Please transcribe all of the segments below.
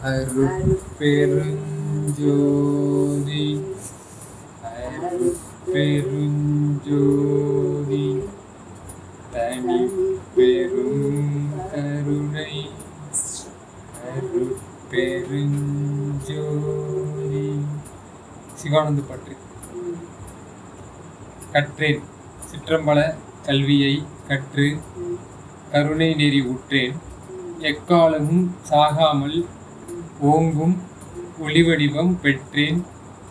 அருட்பெருஞ்சோதி அருட்பெருஞ்சோதி தனி பெரும் கருணை அருட்பெருஞ்சோதி. சிவானந்த பற்று. கற்றேன் சிற்றம்பல கல்வியை கற்று கருணை நெறி உற்றேன். எக்காலமும் சாகாமல் ஓங்கும் ஒளிவடிவம் பெற்றேன்.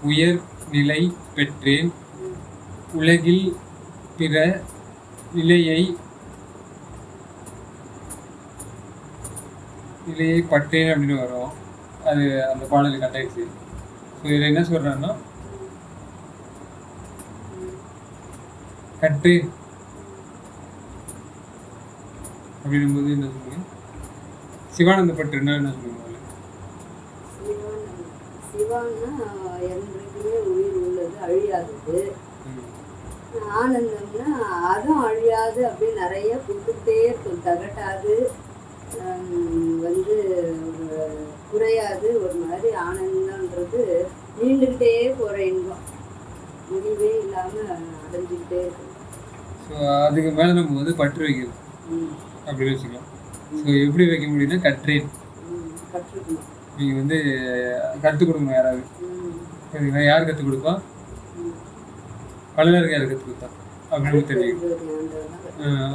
உயர் நிலை பெற்றேன். உலகில் பிற நிலையை பற்றேன் அப்படின்னு வரும். அது அந்த பாடல் கட்டாயிடுச்சு. ஸோ இதில் என்ன சொல்கிறான்னா, கற்றேன் அப்படின்னும்போது என்ன சொல்லுங்க, சிவானந்த பற்றுன்னா என்ன சொல்லுங்க? சிவான்னா என்றைக்குமே உயிர் உள்ளது, அழியாதது. ஆனந்தம்னா அதுவும் அழியாது, அப்படியே நிறைய கொடுத்துட்டே இருக்கும், தகட்டாது, குறையாது. ஒரு மாதிரி ஆனந்தம்ன்றது நீண்டுக்கிட்டே போகிற இன்பம், முடிவே இல்லாமல் அடைஞ்சிக்கிட்டே இருக்கும். ஸோ அதுக்கு மேலே நம்ம பற்று வைக்கணும் அப்படின்னு வச்சுக்கலாம். ஸோ எப்படி வைக்க முடியும்னா, கற்றேன் கற்றுக்கணும். நீங்கள் கற்றுக் கொடுக்கணும். யாராவது சரிங்களா? யார் கற்றுக் கொடுப்பா? வள்ளலாருக்கு யார் கற்றுக் கொடுத்தா அப்படின்னு தெரியும்.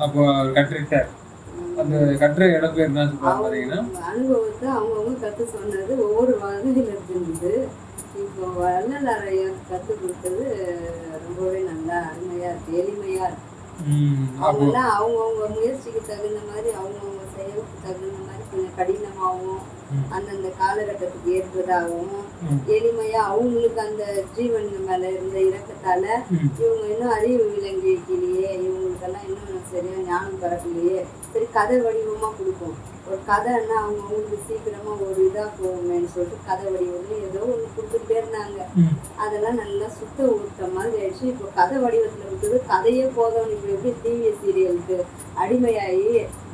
அப்போ அவர் கற்றுக்கிட்டார். அந்த கற்ற இடத்துல என்ன சொல்றாங்க பார்த்தீங்கன்னா, அனுபவத்தை அவங்கவுங்க கற்று சொன்னது ஒவ்வொரு வகையில் இருந்தது. இப்போ வள்ளலாரையர் கற்றுக் கொடுத்தது ரொம்பவே நல்லா அருமையாக இருக்கு, எளிமையாக இருக்கு. அவங்கெல்லாம் அவங்கவுங்க முயற்சிக்கு தகுந்த மாதிரி, அவங்கவுங்க செயலுக்கு தகுந்த மாதிரி கொஞ்சம் கடினமாகவும் அந்தந்த காலகட்டத்துக்கு ஏற்பதாகவும் எளிமையா அவங்களுக்கு அந்த ஜீவன் மேல இருந்த இரக்கத்தால இவங்க இன்னும் அறிவு விளங்கிக்கலையே, இவங்களுக்கெல்லாம் இன்னும் சரியா ஞானம் பரப்பலையே, சரி கதை வடிவமா கொடுப்போம். ஒரு கதைன்னா அவங்களுக்கு சீக்கிரமா ஒரு இதா போகுமேன்னு சொல்லிட்டு கதை வடிவத்துல ஏதோ ஒண்ணு கொடுத்துட்டே இருந்தாங்க. அதெல்லாம் நல்லா சுத்த ஊட்ட மாதிரி ஆயிடுச்சு. இப்போ கதை வடிவத்துல இருக்குது, கதையே போதும். இப்போ எப்படி டிவி சீரியலுக்கு அடிமையாகி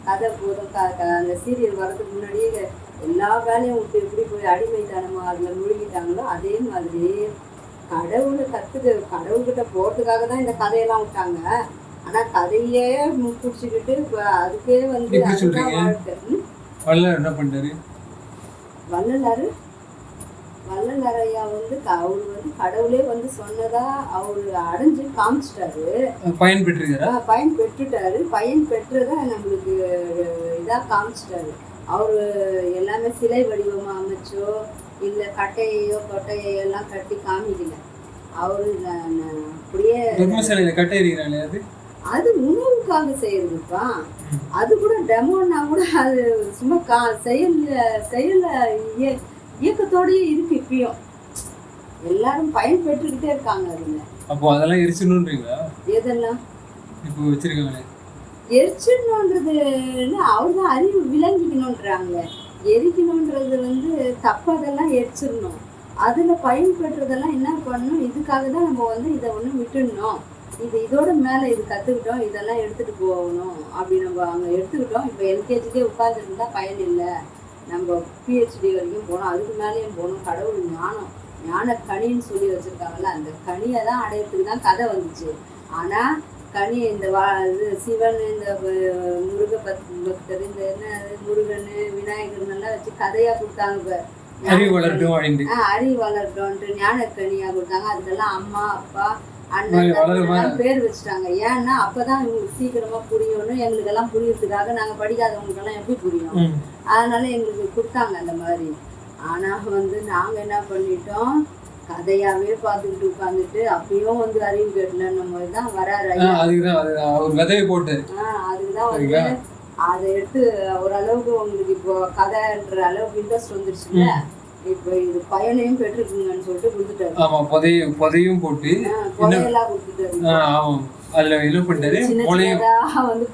கதை போதும், அந்த சீரியல் வர்றதுக்கு முன்னாடியே எல்லா வேலையும் விட்டு எப்படி போய் அடிமைத்தனமா அதுல முழுகிட்டாங்களோ, அதே மாதிரி கடவுள்கிட்ட போறதுக்காக தான் இந்த கதையெல்லாம் விட்டாங்க. ஆனா கதையே பிடிச்சிக்கிட்டு அதுக்கே வள்ளலார் என்ன பண்றாரு? வள்ளலாரையா அவரு கடவுளே சொன்னதா அவரு அடைஞ்சு காமிச்சிட்டாரு, பயன் பெற்றுட்டாரு. பயன் பெற்றதா நம்மளுக்கு இதா காமிச்சிட்டாரு. அவரு எல்லாமே சிலை வடிவமா அமைச்சோ இல்ல கட்டையோ கொட்டையோ எல்லாம் கட்டி காமிக்கல. அவரு அப்படியே அது உணவுக்காக செய்யறதுப்பா. அது கூட டெமோன்னா கூட அது சும்மா செயல்ல இயக்கத்தோடயே இருக்கு. இப்பயும் எல்லாரும் பயன் பெற்றுக்கிட்டே இருக்காங்க அதுல. அப்போ அதெல்லாம் எரிச்சணும்ன்றீங்களா? எதெல்லாம் இப்போ வச்சிருக்காங்களே எரிச்சிடணுன்றதுன்னு அவர்தான் அறிவு விளங்கிக்கணும்ன்றாங்க. எரிக்கணும்ன்றது தப்பதெல்லாம் எரிச்சிடணும். அதுல பயன்பெற்றதெல்லாம் என்ன பண்ணணும், இதுக்காக தான் நம்ம இதை விட்டுடணும், இதோட மேல இது கத்துக்கிட்டோம், இதெல்லாம் எடுத்துட்டு போகணும் அப்படி நம்ம அங்க எடுத்துக்கிட்டோம். இப்ப எல்கேஜிக்கே உட்கார்ந்துருந்தா பயன் இல்லை, நம்ம பிஹெச்டி வரைக்கும் போனோம், அதுக்கு மேலேயும் போகணும். கடவுள் ஞான கனின்னு சொல்லி வச்சிருக்காங்கல்ல, அந்த கனியை தான் அடையிறதுக்கு தான் கதை வந்துச்சு. ஆனா கனி இந்த சிவன், இந்த முருக பக்தர், இந்த என்ன முருகன் விநாயகர் எல்லாம் வச்சு கதையா கொடுத்தாங்க. அறிவு வளர்ட்டோன்ட்டு ஞானக்கனியா கொடுத்தாங்க. அதுக்கெல்லாம் அம்மா அப்பா அண்ணன் பேர் வச்சுட்டாங்க. ஏன்னா அப்பதான் இவங்களுக்கு சீக்கிரமா புரியணும். எங்களுக்கு எல்லாம் புரியறதுக்காக, நாங்க படிக்காதவங்களுக்கு எல்லாம் எப்படி புரியும், அதனால எங்களுக்கு கொடுத்தாங்க அந்த மாதிரி. ஆனா நாங்க என்ன பண்ணிட்டோம், கதையாவே பார்த்துக்கிட்டு உட்காந்துட்டு அப்பயும் அறிவு கேட்டலன்னும் போதுதான் வராரு. அதுக்குதான் அதை எடுத்து ஓரளவுக்கு உங்களுக்கு இப்போ கதைன்ற அளவுக்கு இன்ட்ரெஸ்ட் வந்துருச்சுல்ல, இப்போ இது பயனையும் பெற்றுக்குங்கன்னு சொல்லிட்டு கொடுத்துட்டாரு. ஆமா, புதையும் போட்டு புதையெல்லாம் கொடுத்துட்டாரு. அதுல என்ன பண்ணிட்டாரு,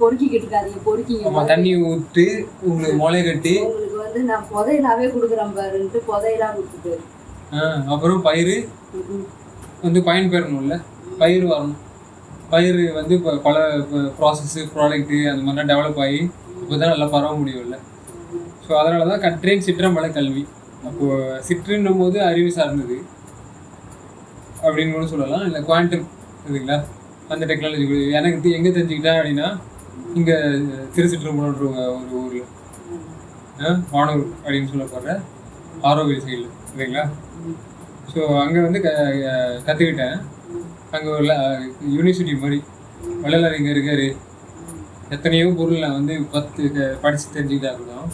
பொறுக்கிக்கிட்டு இருக்காதீங்க, பொறுக்கிங்க, தண்ணி ஊற்றி உங்களுக்கு முளை கட்டி உங்களுக்கு நான் புதையலாவே கொடுக்குறேன் பாருன்ட்டு புதையலா கொடுத்துட்டாரு. அப்புறம் பயிர் பயன் பெறணும்ல, பயிர் வரணும். பயிர் இப்போ பல ப்ராசஸ்ஸு ப்ராடக்ட்டு அந்த மாதிரிலாம் டெவலப் ஆகி இப்போ தான் நல்லா பரவ முடியும்ல. ஸோ அதனால தான் கற்றேன் சிற்றம்பல கல்வி அப்போ சிற்றுன்னும் போது அறிவு சார்ந்தது அப்படின்னு கூட சொல்லலாம். இல்லை குவாண்டம் இருக்குங்களா, அந்த டெக்னாலஜி எனக்கு எங்கே தெரிஞ்சுக்கிட்டேன் அப்படின்னா, இங்கே திருச்சிற்றம்பலம்ன்ற ஒரு ஊரில் வானூர் அப்படின்னு சொல்லப்படுற ஆரோவில் சைடில் சரிங்களா. ஸோ அங்கே வந்து கற்றுக்கிட்டேன். அங்கே ஒரு யூனிவர்சிட்டி மாதிரி வள்ளலார் இங்கே இருக்காரு, எத்தனையோ பொருள் நான் வந்து படித்து தெரிஞ்சுக்கிட்டா இருக்கோம்.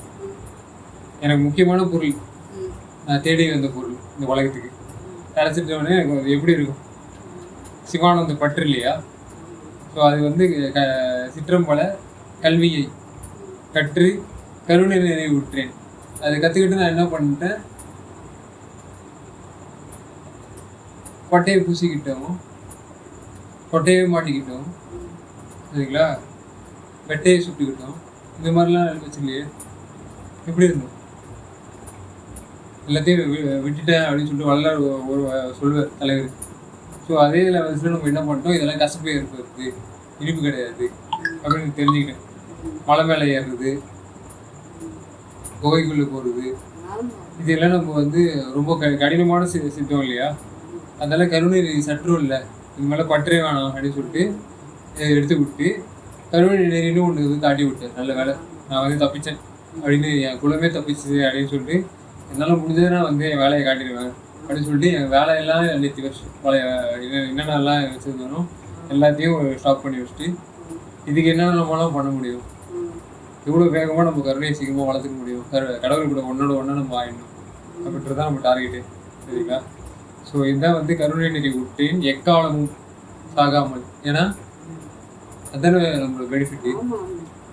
எனக்கு முக்கியமான பொருள், நான் தேடி வந்த பொருள் இந்த உலகத்துக்கு கிடச்சிட்டோடனே எனக்கு அது எப்படி இருக்கும், சிவானந்த பற்று இல்லையா. ஸோ அது வந்து சிற்றம்பல கல்வியை கற்று கருணை நிறைவு விட்டுறேன். அதை கற்றுக்கிட்டு நான் என்ன பண்ணிட்டேன், கொட்டையை பூசிக்கிட்டோம், கொட்டையை மாட்டிக்கிட்டோம் சரிங்களா, வெட்டையை சுட்டுக்கிட்டோம், இந்த மாதிரிலாம் வச்சுலையே எப்படி இருந்தோம். எல்லாத்தையும் விட்டுட்டேன் அப்படின்னு சொல்லிட்டு வள்ளலார் ஒரு சொல்லுவார் தலைவர். ஸோ அதே லெவல்ஸில் நம்ம என்ன பண்ணிட்டோம், இதெல்லாம் கசப்பே இருக்கிறது, இனிப்பு கிடையாது அப்படின்னு தெரிஞ்சுக்கிட்டேன். மலை மேலே ஏறுறது, குகைக்குள்ளே போகிறது, இதெல்லாம் நம்ம வந்து ரொம்ப கடினமான சித்தம் இல்லையா. அதெல்லாம் கருணை சற்றும் இல்லை, இது மேலே பற்றே வேணாம் அப்படின்னு சொல்லிட்டு எடுத்து விட்டு கருணை நெறின்னு ஒன்று வந்து காட்டி விட்டேன். நல்ல வேலை நான் வந்து தப்பிச்சேன் அப்படின்னு, என் குலமே தப்பிச்சு அப்படின்னு சொல்லிட்டு என்னால் முடிஞ்சதை நான் வந்து என் வேலையை காட்டிடுவேன் அப்படின்னு சொல்லிட்டு என் வேலையெல்லாம் நேற்று என்னென்னலாம் வச்சுருந்தானோ எல்லாத்தையும் ஸ்டாப் பண்ணி வச்சுட்டு இதுக்கு என்னென்ன நம்மளாம் பண்ண முடியும், எவ்வளோ வேகமாக நம்ம கருணையை சீக்கிரமாக வளர்த்துக்க முடியும், கடவுள் கூட ஒன்றா நம்ம ஆயிடணும் அப்படின்றது தான் நம்ம டார்கெட்டு சரிங்களா. ஸோ இதுதான் வந்து கருணை நெறி விட்டேன் எக்காலமும் சாகாமல். ஏன்னா அதுதானே நம்மளோட பெனிஃபிட்டு.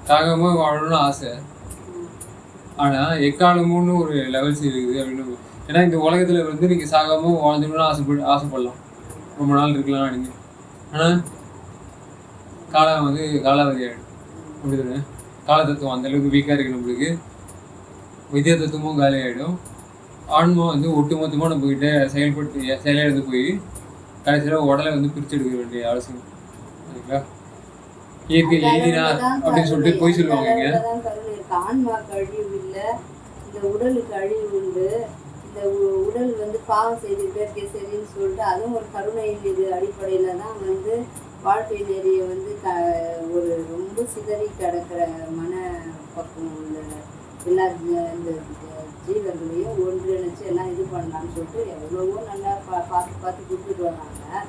சாகாமல் வாழணும்னு ஆசை, ஆனால் எக்காலமும்னு ஒரு லெவல்ஸ் இருக்குது அப்படின்னு. ஏன்னா இந்த உலகத்தில் வந்து நீங்கள் சாகாமல் வாழ்ந்துக்கணும்னு ஆசைப்படலாம், ரொம்ப நாள் இருக்கலாம் அப்படின்னு. ஆனால் காலம் வந்து காலாவதி ஆகிடும் அப்படி தானே. கால தத்துவம் அந்தளவுக்கு வீக்காக இருக்குது நம்மளுக்கு, வித்யா தத்துவமும் காலி ஆகிடும். ஆன்மா வந்து ஒட்டுமொத்தமாக நம்மக்கிட்ட செயலிழந்து போய் கடைசியில் உடலை வந்து பிரித்து எடுக்க வேண்டிய அவசியம் சரிங்களா. இயற்கை எழுதினார் அப்படின்னு சொல்லிட்டு போய் சொல்லுவாங்க. ஆன்மா கழிவு இல்லை, இந்த உடலுக்கு அழிவு உண்டு, இந்த உடல் வந்து பாவம் செய்துக்கிட்டே இருக்கே சரின்னு சொல்லிட்டு அதுவும் ஒரு கருணையின் இது அடிப்படையில் தான் வந்து வாழ்க்கை நெறிய வந்து ஒரு ரொம்ப சிதறி கிடக்கிற மன பக்கம் உள்ள எல்லா இந்த ஜீவர்களையும் ஒன்றிணைச்சு எல்லாம் இது பண்ணலான்னு சொல்லிட்டு எவ்வளவோ நல்லா பார்த்து கொடுத்துட்டு வராங்க.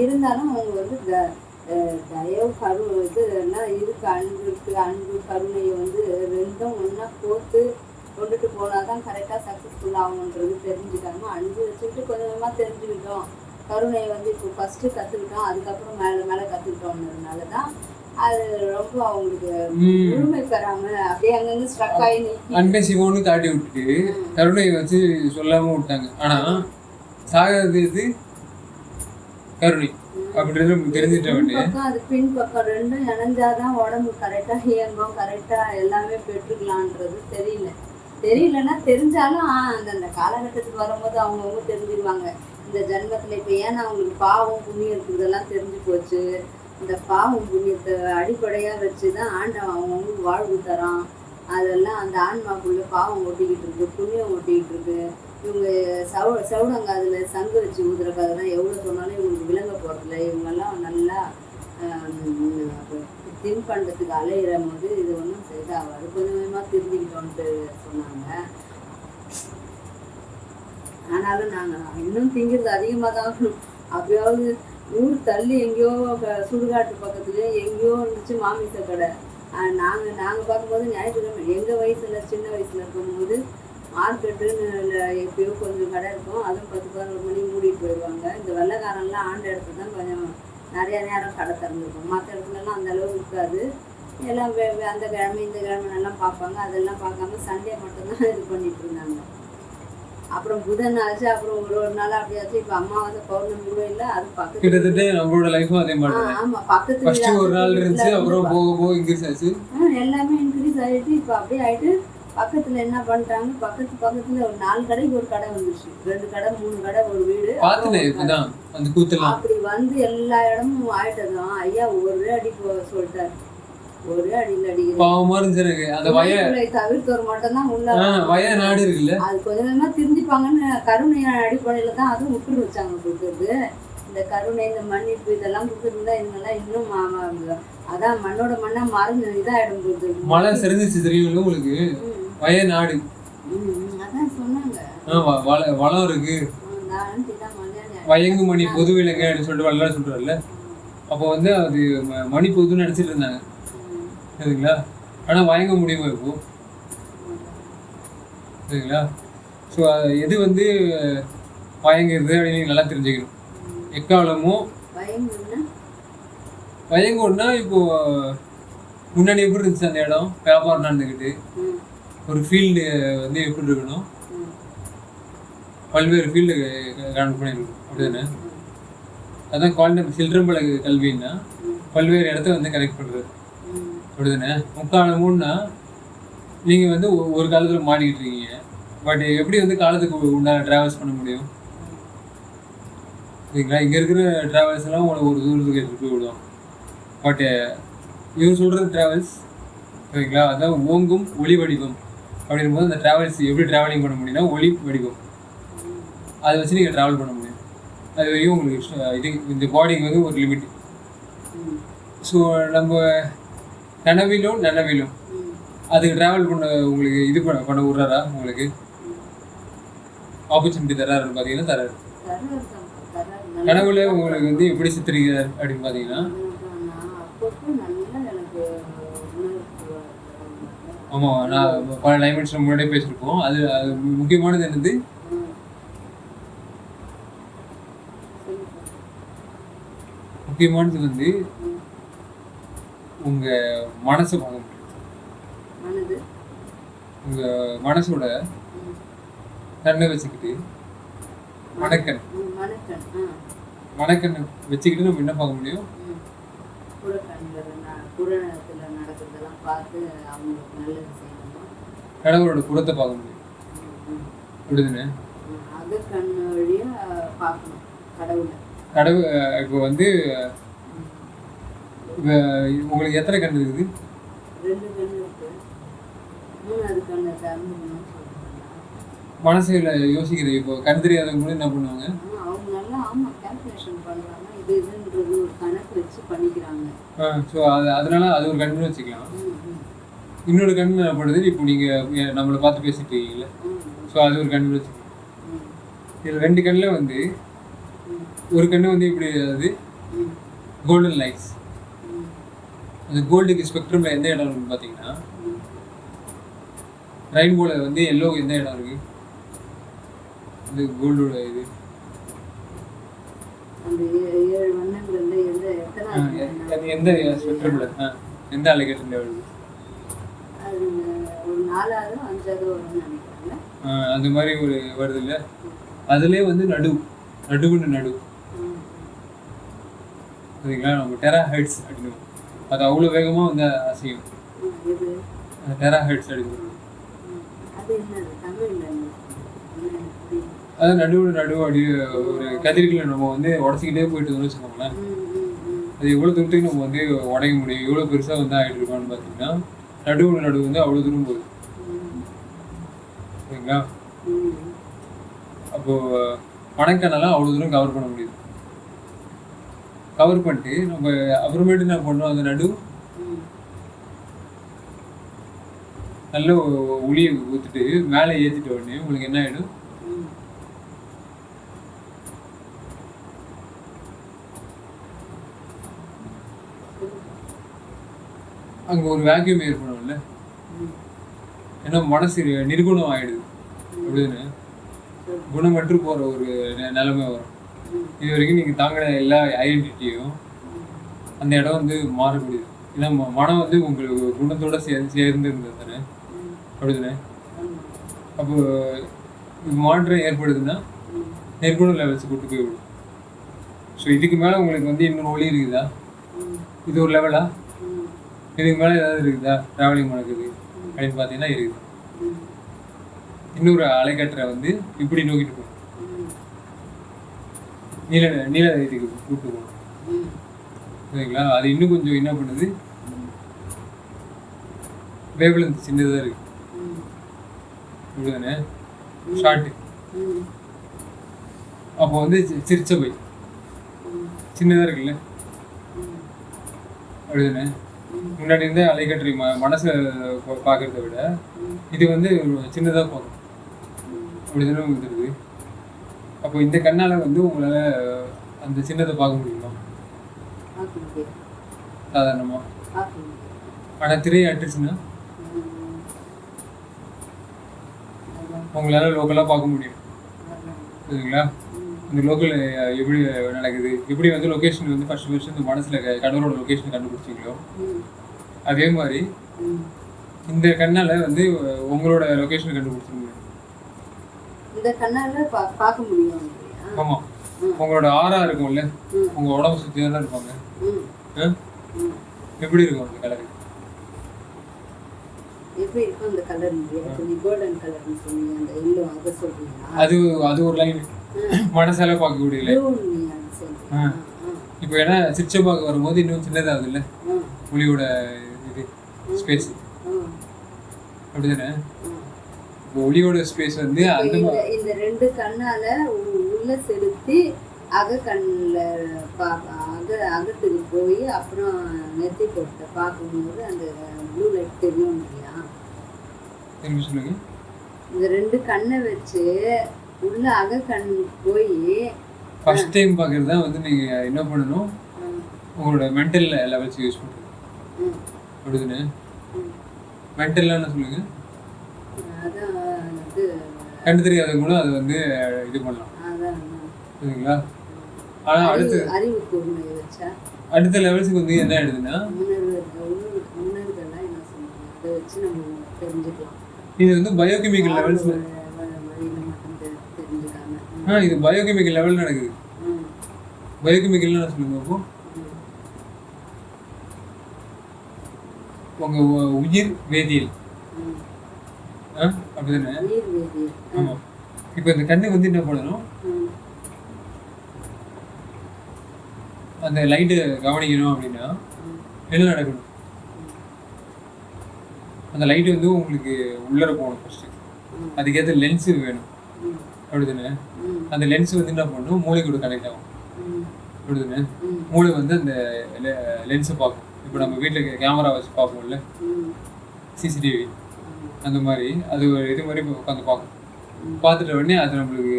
இருந்தாலும் அவங்க வந்து தயவு இது எல்லாம் இருக்கு, அன்பு இருக்கு, அன்பு கருணையை வந்து ரெண்டும் ஒன்றா கோர்த்து கொண்டுட்டு போனால் தான் கரெக்டாக சக்ஸஸ்ஃபுல் ஆகுன்றது தெரிஞ்சுக்காம அன்பு வச்சுக்கிட்டு கொஞ்சம் கொஞ்சமாக தெரிஞ்சுக்கிட்டோம், கருணையை வந்து இப்போ ஃபஸ்ட்டு கற்றுக்கிட்டோம், அதுக்கப்புறம் மேலே மேலே கற்றுக்கிட்டோம்ன்றதுனால தான் அது ரொம்ப அவங்களுக்கு முழுமை பெறாம அப்படியே அங்கங்கே ஸ்ட்ரக் ஆகி அன்பை சிவோன்னு காட்டி விட்டுட்டு கருணையை வச்சு சொல்லாமல் விட்டாங்க. ஆனால் சாகிறது இது கருணை அப்படின்றது நமக்கு தெரிஞ்சுட்ட வேண்டிய அது பின் பக்கம் ரெண்டும் இணைஞ்சாதான் உடம்பு கரெக்டாக இயங்கும், கரெக்டாக எல்லாமே பெற்றுக்கலான்றது தெரியலன்னா தெரிஞ்சாலும் அந்தந்த காலகட்டத்துக்கு வரும்போது அவங்கவுங்க தெரிஞ்சுக்குவாங்க. இந்த ஜென்மத்தில் இப்போ ஏன்னா அவங்களுக்கு பாவம் புண்ணியம் இருக்கிறதெல்லாம் தெரிஞ்சு போச்சு. இந்த பாவம் புண்ணியத்தை அடிப்படையாக வச்சு தான் ஆண்டவன் அவங்கவுங்களுக்கு வாழ்வு தரான். அதெல்லாம் அந்த ஆன்மாக்குள்ளே பாவம் ஒட்டிக்கிட்டு இருக்கு, புண்ணியம் ஒட்டிக்கிட்டு இருக்கு. இவங்க சவுடங்காதில் சங்கு வச்சு ஊதுற கதைலாம் எவ்வளோ சொன்னாலும் இவங்களுக்கு விளங்க போகிறதில்ல. இவங்கெல்லாம் நல்லா தின்பண்டத்துக்கு அலையிற போது இது ஒன்றும் இதாகாது, கொஞ்சம் கொஞ்சமாக திருந்திக்கிட்டோன்ட்டு சொன்னாங்க. ஆனாலும் நாங்கள் இன்னும் திங்கிறது அதிகமாக தான். அப்பயாவது ஊர் தள்ளி எங்கேயோ சுடுகாட்டு பக்கத்துலேயோ எங்கேயோ இருந்துச்சு மாமிச கடை. நாங்கள் பார்க்கும்போது ஞாயிற்றுக்கிழமை எங்கள் வயசில் சின்ன வயசில் இருக்கும்போது மார்க்கெட்டுன்னு எப்பயோ கொஞ்சம் கடை இருக்கும், அதுவும் 10-11 மணி மூடிட்டு போயிடுவாங்க. இந்த வெள்ளைக்காரன்லாம் ஆண்ட இடத்துல தான் கொஞ்சம் நிறையா நேரம் கடை திறந்துருக்கும், மற்ற இடத்துலலாம் அந்த அளவு இருக்காது. எல்லாம் அந்த கிழமை இந்த கிழமைலாம் பார்ப்பாங்க, அதெல்லாம் பார்க்காம சண்டே மட்டும்தான் இது பண்ணிட்டு இருந்தாங்க. அப்புறம் புதன் ஆச்சு, அப்புறம் ஒரு நாள் அப்படியாச்சு. இப்போ அம்மாவாசை பௌர்ணமி கூட இல்லை, அது பக்கத்து கிட்டத்தட்ட நம்மளோட லைஃபும் அதே மாதிரி. ஆமா, பக்கத்து ஒரு நாள் இருந்துச்சு, அப்புறம் போக போக இன்க்ரீஸ் ஆச்சு, எல்லாமே இன்க்ரீஸ் ஆகிட்டு இப்போ அப்படியே ஆகிட்டு பக்கத்தில் என்ன பண்ணிட்டாங்க, பக்கத்தில் ஒரு 4 கடைக்கு ஒரு கடை வந்துருச்சு, 2 கடை 3 கடை ஒரு வீடு. அப்படி வந்து எல்லா இடமும் ஆயிட்டதும் ஐயா ஒரே அடி சொல்லிட்டாரு, ஒரு அடியில் அடிக்கிறது. பாவமா இருந்துச்சு எனக்கு. அந்த தவிர்த்தவர் மட்டும்தான் உள்ள வய நாடு இருக்குல்ல, அது கொஞ்ச நேரமா திருந்திப்பாங்கன்னு கருணை அடிப்படையில தான் அதுவும் விட்டுட்டு வச்சாங்க கொடுக்குறது. இந்த கருணை, இந்த மன்னிப்பு இதெல்லாம் கொடுத்துருந்தா இவங்கெல்லாம் இன்னும் அதான் மண்ணோட மண்ணா மறந்து இதாயிடும் போகுது. மழை சிறந்துச்சு தெரியும் உங்களுக்கு. வய நாடு அதான் சொன்னாங்க. வளம் இருக்கு, வயங்கு மணி பொது விலங்கு அப்படின்னு சொல்லிட்டு வரலாறு சொல்றாருல்ல. அப்போ வந்து அது மணி பொதுன்னு நினைச்சிட்டு இருந்தாங்க சரிங்களா. ஆனா வயங்க முடியுமா இப்போ சரிங்களா. ஸோ எது வந்து வயங்குறது அப்படின்னு நல்லா தெரிஞ்சுக்கணும். எக்காலமும் வயங்குன்னா இப்போ முன்னாடி எப்படி இருந்துச்சு அந்த இடம், வியாபாரம் நடந்துக்கிட்டு ஒரு ஃபீல்டு வந்து எப்படி இருக்கணும், பல்வேறு ஃபீல்டு கனெக்ட் பண்ணியிருக்கணும் அப்படிதானே. அதான் குவாண்டம் சில்ட்ரம்பல கல்வின்னா பல்வேறு இடத்த வந்து கனெக்ட் பண்ணுறது அப்படிதானே. முக்காலமுன்னா நீங்கள் வந்து ஒரு காலத்தில் மாட்டிக்கிட்டு இருக்கீங்க, பட் எப்படி வந்து காலத்துக்கு உண்டான ட்ராவல்ஸ் பண்ண முடியும் சரிங்களா. இங்கே இருக்கிற ட்ராவல்ஸ் எல்லாம் உங்களை ஒரு தூரத்துக்கு எடுத்துகிட்டு போய் விடுவோம். பட் இவர் சொல்கிறது ட்ராவல்ஸ் சரிங்களா, அதான் ஓங்கும் ஒளி வடிவம் அப்படிங்கும்போது அந்த ட்ராவல்ஸ் எப்படி ட்ராவலிங் பண்ண முடியும்னா ஒளி வடிவம், அதை வச்சு நீங்கள் ட்ராவல் பண்ண முடியும். அது வரைக்கும் உங்களுக்கு இது இந்த பாடிக்கு வந்து ஒரு லிமிட். ஸோ நம்ம கனவிலும் நனவிலும் அதுக்கு ட்ராவல் பண்ண உங்களுக்கு இது பண்ண விட்றாரா, உங்களுக்கு ஆப்பர்ச்சுனிட்டி தராருன்னு பார்த்தீங்கன்னா தராரு. கனவுல உங்களுக்கு வந்து எப்படி சித்தரிக்கிறார் அப்படின்னு பார்த்தீங்கன்னா, ஆமாம் நான் பல டைமென்ஷன் முன்னாடியே பேசியிருக்கோம். அது முக்கியமானது என்னது, முக்கியமானது வந்து உங்க மனசை பார்க்க முடியும். உங்க மனசோட கண்ணை வச்சுக்கிட்டு மணக்கண் வச்சுக்கிட்டு நம்ம என்ன பார்க்க முடியும், கடவுளோட புறத்தை பார்க்க முடியும் அப்படிதானே. கடவுள் இப்போ வந்து உங்களுக்கு எத்தனை கண் இருக்குது, மனசுல யோசிக்கிற. இப்போ கண் தெரியாதவங்க கூட என்ன பண்ணுவாங்க, ஸோ அதனால அது ஒரு கண்ணு வச்சுக்கலாம். இன்னொரு கண்ணு படுது, இப்போ நீங்கள் நம்மளை பார்த்து பேசிட்டு இருக்கீங்களே, ஸோ அது ஒரு கண்ணு வச்சுக்கலாம். இதில் ரெண்டு கண்ணில் வந்து ஒரு கண்ணு வந்து இப்படி அதாவது கோல்டன் லைட்ஸ். அந்த கோல்டுக்கு ஸ்பெக்ட்ரமில் எந்த இடம் இருக்குன்னு பார்த்தீங்கன்னா, ரெயின்போவில் வந்து எல்லோ எந்த இடம் இருக்குது, அது கோல்டோட இது. எந்த ஸ்பெக்ட்ரமில் எந்த அலைகேட்டரில் வருது, அந்த மாதிரி ஒரு வருது இல்லை. அதுலேயே வந்து நடுவுன்னு நடு சரிங்களா. நம்ம டெரா ஹெட்ஸ் அடிக்கணும், அது அவ்வளோ வேகமாக வந்து அசையும். டெரா ஹெட்ஸ் அடிக்கணும், அது நடுவு அடி ஒரு கதிர்களை நம்ம வந்து உடச்சிக்கிட்டே போயிட்டு வச்சுக்கோங்களேன். அது எவ்வளோ தூரத்துக்கு நம்ம வந்து உடைக்க முடியும், எவ்வளோ பெருசாக வந்து ஆகிட்டு இருக்கோம்னு பார்த்தீங்கன்னா நடுவு வந்து அவ்வளோ தூரம் போகுது சரிங்களா. அப்போது மணக்கண்ணெல்லாம் அவ்வளோ தூரம் கவர் பண்ண முடியுது. கவர் பண்ணிட்டு நம்ம அப்புறமேட்டு என்ன பண்ணோம், அந்த நடு நல்ல ஒளியை ஊற்றிட்டு மேலே ஏற்றிட்ட உடனே உங்களுக்கு என்ன ஆகிடும், அங்கே ஒரு வேக்யூம் ஏற்படும்ல. ஏன்னா மனசு நிர்குணம் ஆகிடுது அப்படின்னு குணமற்று போகிற ஒரு நிலைமை வரும். இது வரைக்கும் நீங்கள் தாங்கின எல்லா ஐடென்டிட்டியும் அந்த இடம் வந்து மாறக்கூடியது. ஏன்னா மனம் வந்து உங்களுக்கு குணத்தோடு சேர்ந்து இருந்தது தானே அப்படிதானே. அப்போ மாற்றம் ஏற்படுதுன்னா நெற்குண லெவல்ஸ் கூட்டு போய் விடும். ஸோ இதுக்கு மேலே உங்களுக்கு வந்து இன்னொரு ஒளி இருக்குதா, இது ஒரு லெவலா, இதுக்கு மேலே ஏதாவது இருக்குதா ட்ராவலிங் நடக்குது அப்படின்னு பார்த்தீங்கன்னா இருக்குது. இன்னொரு அலைக்கற்றை வந்து இப்படி நோக்கிட்டு போகும், நீலத்துக்கு கூப்பிட்டு போகணும் சரிங்களா. அது இன்னும் கொஞ்சம் என்ன பண்ணுது, வேவ் லென்த் சின்னதாக இருக்கு ம் அப்படிதானே ஷார்ட்டு. ம் அப்போ வந்து சிரிச்சபை ம் சின்னதாக இருக்குல்ல ம் அப்படிதானே. ம் முன்னாடி இருந்த அலைக்கற்றை மனசை பார்க்கறத விட ம் இது வந்து சின்னதாக பார்க்கும் ம் அப்படிதானே வந்துடுது. அப்போ இந்த கண்ணால் வந்து உங்களால் அந்த சின்னதை பார்க்க முடியுமா பார்க்க முடியாது சாதாரணமாக? பார்க்க முடியாது. ஆனால் திரையை அட்டுச்சுன்னா ம் அதான் உங்களால் லோக்கலாக பார்க்க முடியும் அதான். சரிங்களா. ம் இந்த லோக்கல் எப்படி நடக்குது, எப்படி வந்து லொக்கேஷன் வந்து ஃபர்ஸ்ட் இந்த மனசில் கடவுளோட லொக்கேஷன் கண்டுபிடிச்சிங்களோ ம் அதே மாதிரி ம் இந்த கண்ணால் வந்து உங்களோட லொக்கேஷன் கண்டுபிடிச்சிட முடியும். இந்த கண்ணால பார்க்க முடியும் இல்லையா? ஆமாம். ம் உங்களோட ஆறா இருக்கும்ல, ம் உங்கள் உடம்பு சுற்றி தான் இருப்பாங்க. ம் ஆ? ம் எப்படி இருக்கும் அந்த கலர்? எப்படி இருக்கும் அந்த கலர் இல்லையா? கொஞ்சம் கோல்டன் கலர்னு சொன்னீங்க, அந்த எல்லோ அதை சொல்றீங்களா? அது அது ஒரு லைன் மனசால பார்க்கக்கூடிய லைன். ப்ளூ நீங்க அது சொல்றீங்க. ஆ. இப்போ ஏன்னா சிற்றபாக வரும்போது இன்னும் சின்னதாகுதுல்ல ம் ஒளியோட இது ஸ்பேஸ் ம் அப்படிதானே. ம். இப்போ ஒளியோட ஸ்பேஸ் வந்து இப்ப அந்த இந்த ரெண்டு கண்ணால உள்ள செலுத்தி அகக்கண்ணில் அகத்துக்கு போய் அப்புறம் நெத்தி போட்ட பார்க்கும்போது அந்த ப்ளூ லைட் தெரியும் இல்லையா? திரும்பி சொல்லுங்க. இந்த ரெண்டு கண்ணை வச்சு உள்ள அகக்கண் போய் ஃபர்ஸ்ட் டைம் பார்க்குறது தான் வந்து நீங்கள் என்ன பண்ணணும், உங்களோட மென்டல் லெவல்ஸ் யூஸ் பண்ணுறது அப்படிதானே. மென்டல்லாம் என்ன சொல்லுங்க, அதான் இது கண்டு தெரியாதவங்க கூட அதை வந்து இது பண்ணலாம் அதான் சரிங்களா. ஆனால் அறிவு கூர்மையை வச்சா அடுத்த லெவல்ஸுக்கு வந்து என்ன ஆயிடுதுன்னா உணர்வுகள்லாம் என்ன சொல்லுவாங்க அதை வச்சு நம்ம தெரிஞ்சுக்கலாம். இது வந்து பயோகெமிக்கல் லெவல்ஸ். வழியில மட்டும் தெரிஞ்சுக்காம இது பயோகெமிக்கல் லெவல் நடக்குது. ம் பயோகெமிக்கல்னு என்ன சொல்லுங்க. அப்போ உங்கள் உயிர் வேதியியல் ம் அப்படிதானே. உயிர் வேதியியல். ஆமாம். இப்போ இந்த கண்ணு வந்து என்ன பண்ணணும், ம் அந்த லைட்டு கவனிக்கணும் அப்படின்னா ம் என்ன நடக்கணும், அந்த லைட்டு வந்து உங்களுக்கு உள்ளர போகணும் ஃபர்ஸ்ட்டு. ம் அதுக்கேற்ற லென்ஸு வேணும் ம் அப்படிதானே. ம் அந்த லென்ஸ் வந்து என்ன பண்ணணும், மூளை கூட கனெக்ட் ஆகும் ம் அப்படிதானே. ம் மூளை வந்து அந்த லென்ஸை பார்க்கும். இப்போ நம்ம வீட்டில் கேமரா வச்சு பார்ப்போம்ல, ம் சிசிடிவி அந்த மாதிரி அது ஒரு இது மாதிரி உட்காந்து பார்க்கும். ம் பார்த்துட்ட உடனே அது நம்மளுக்கு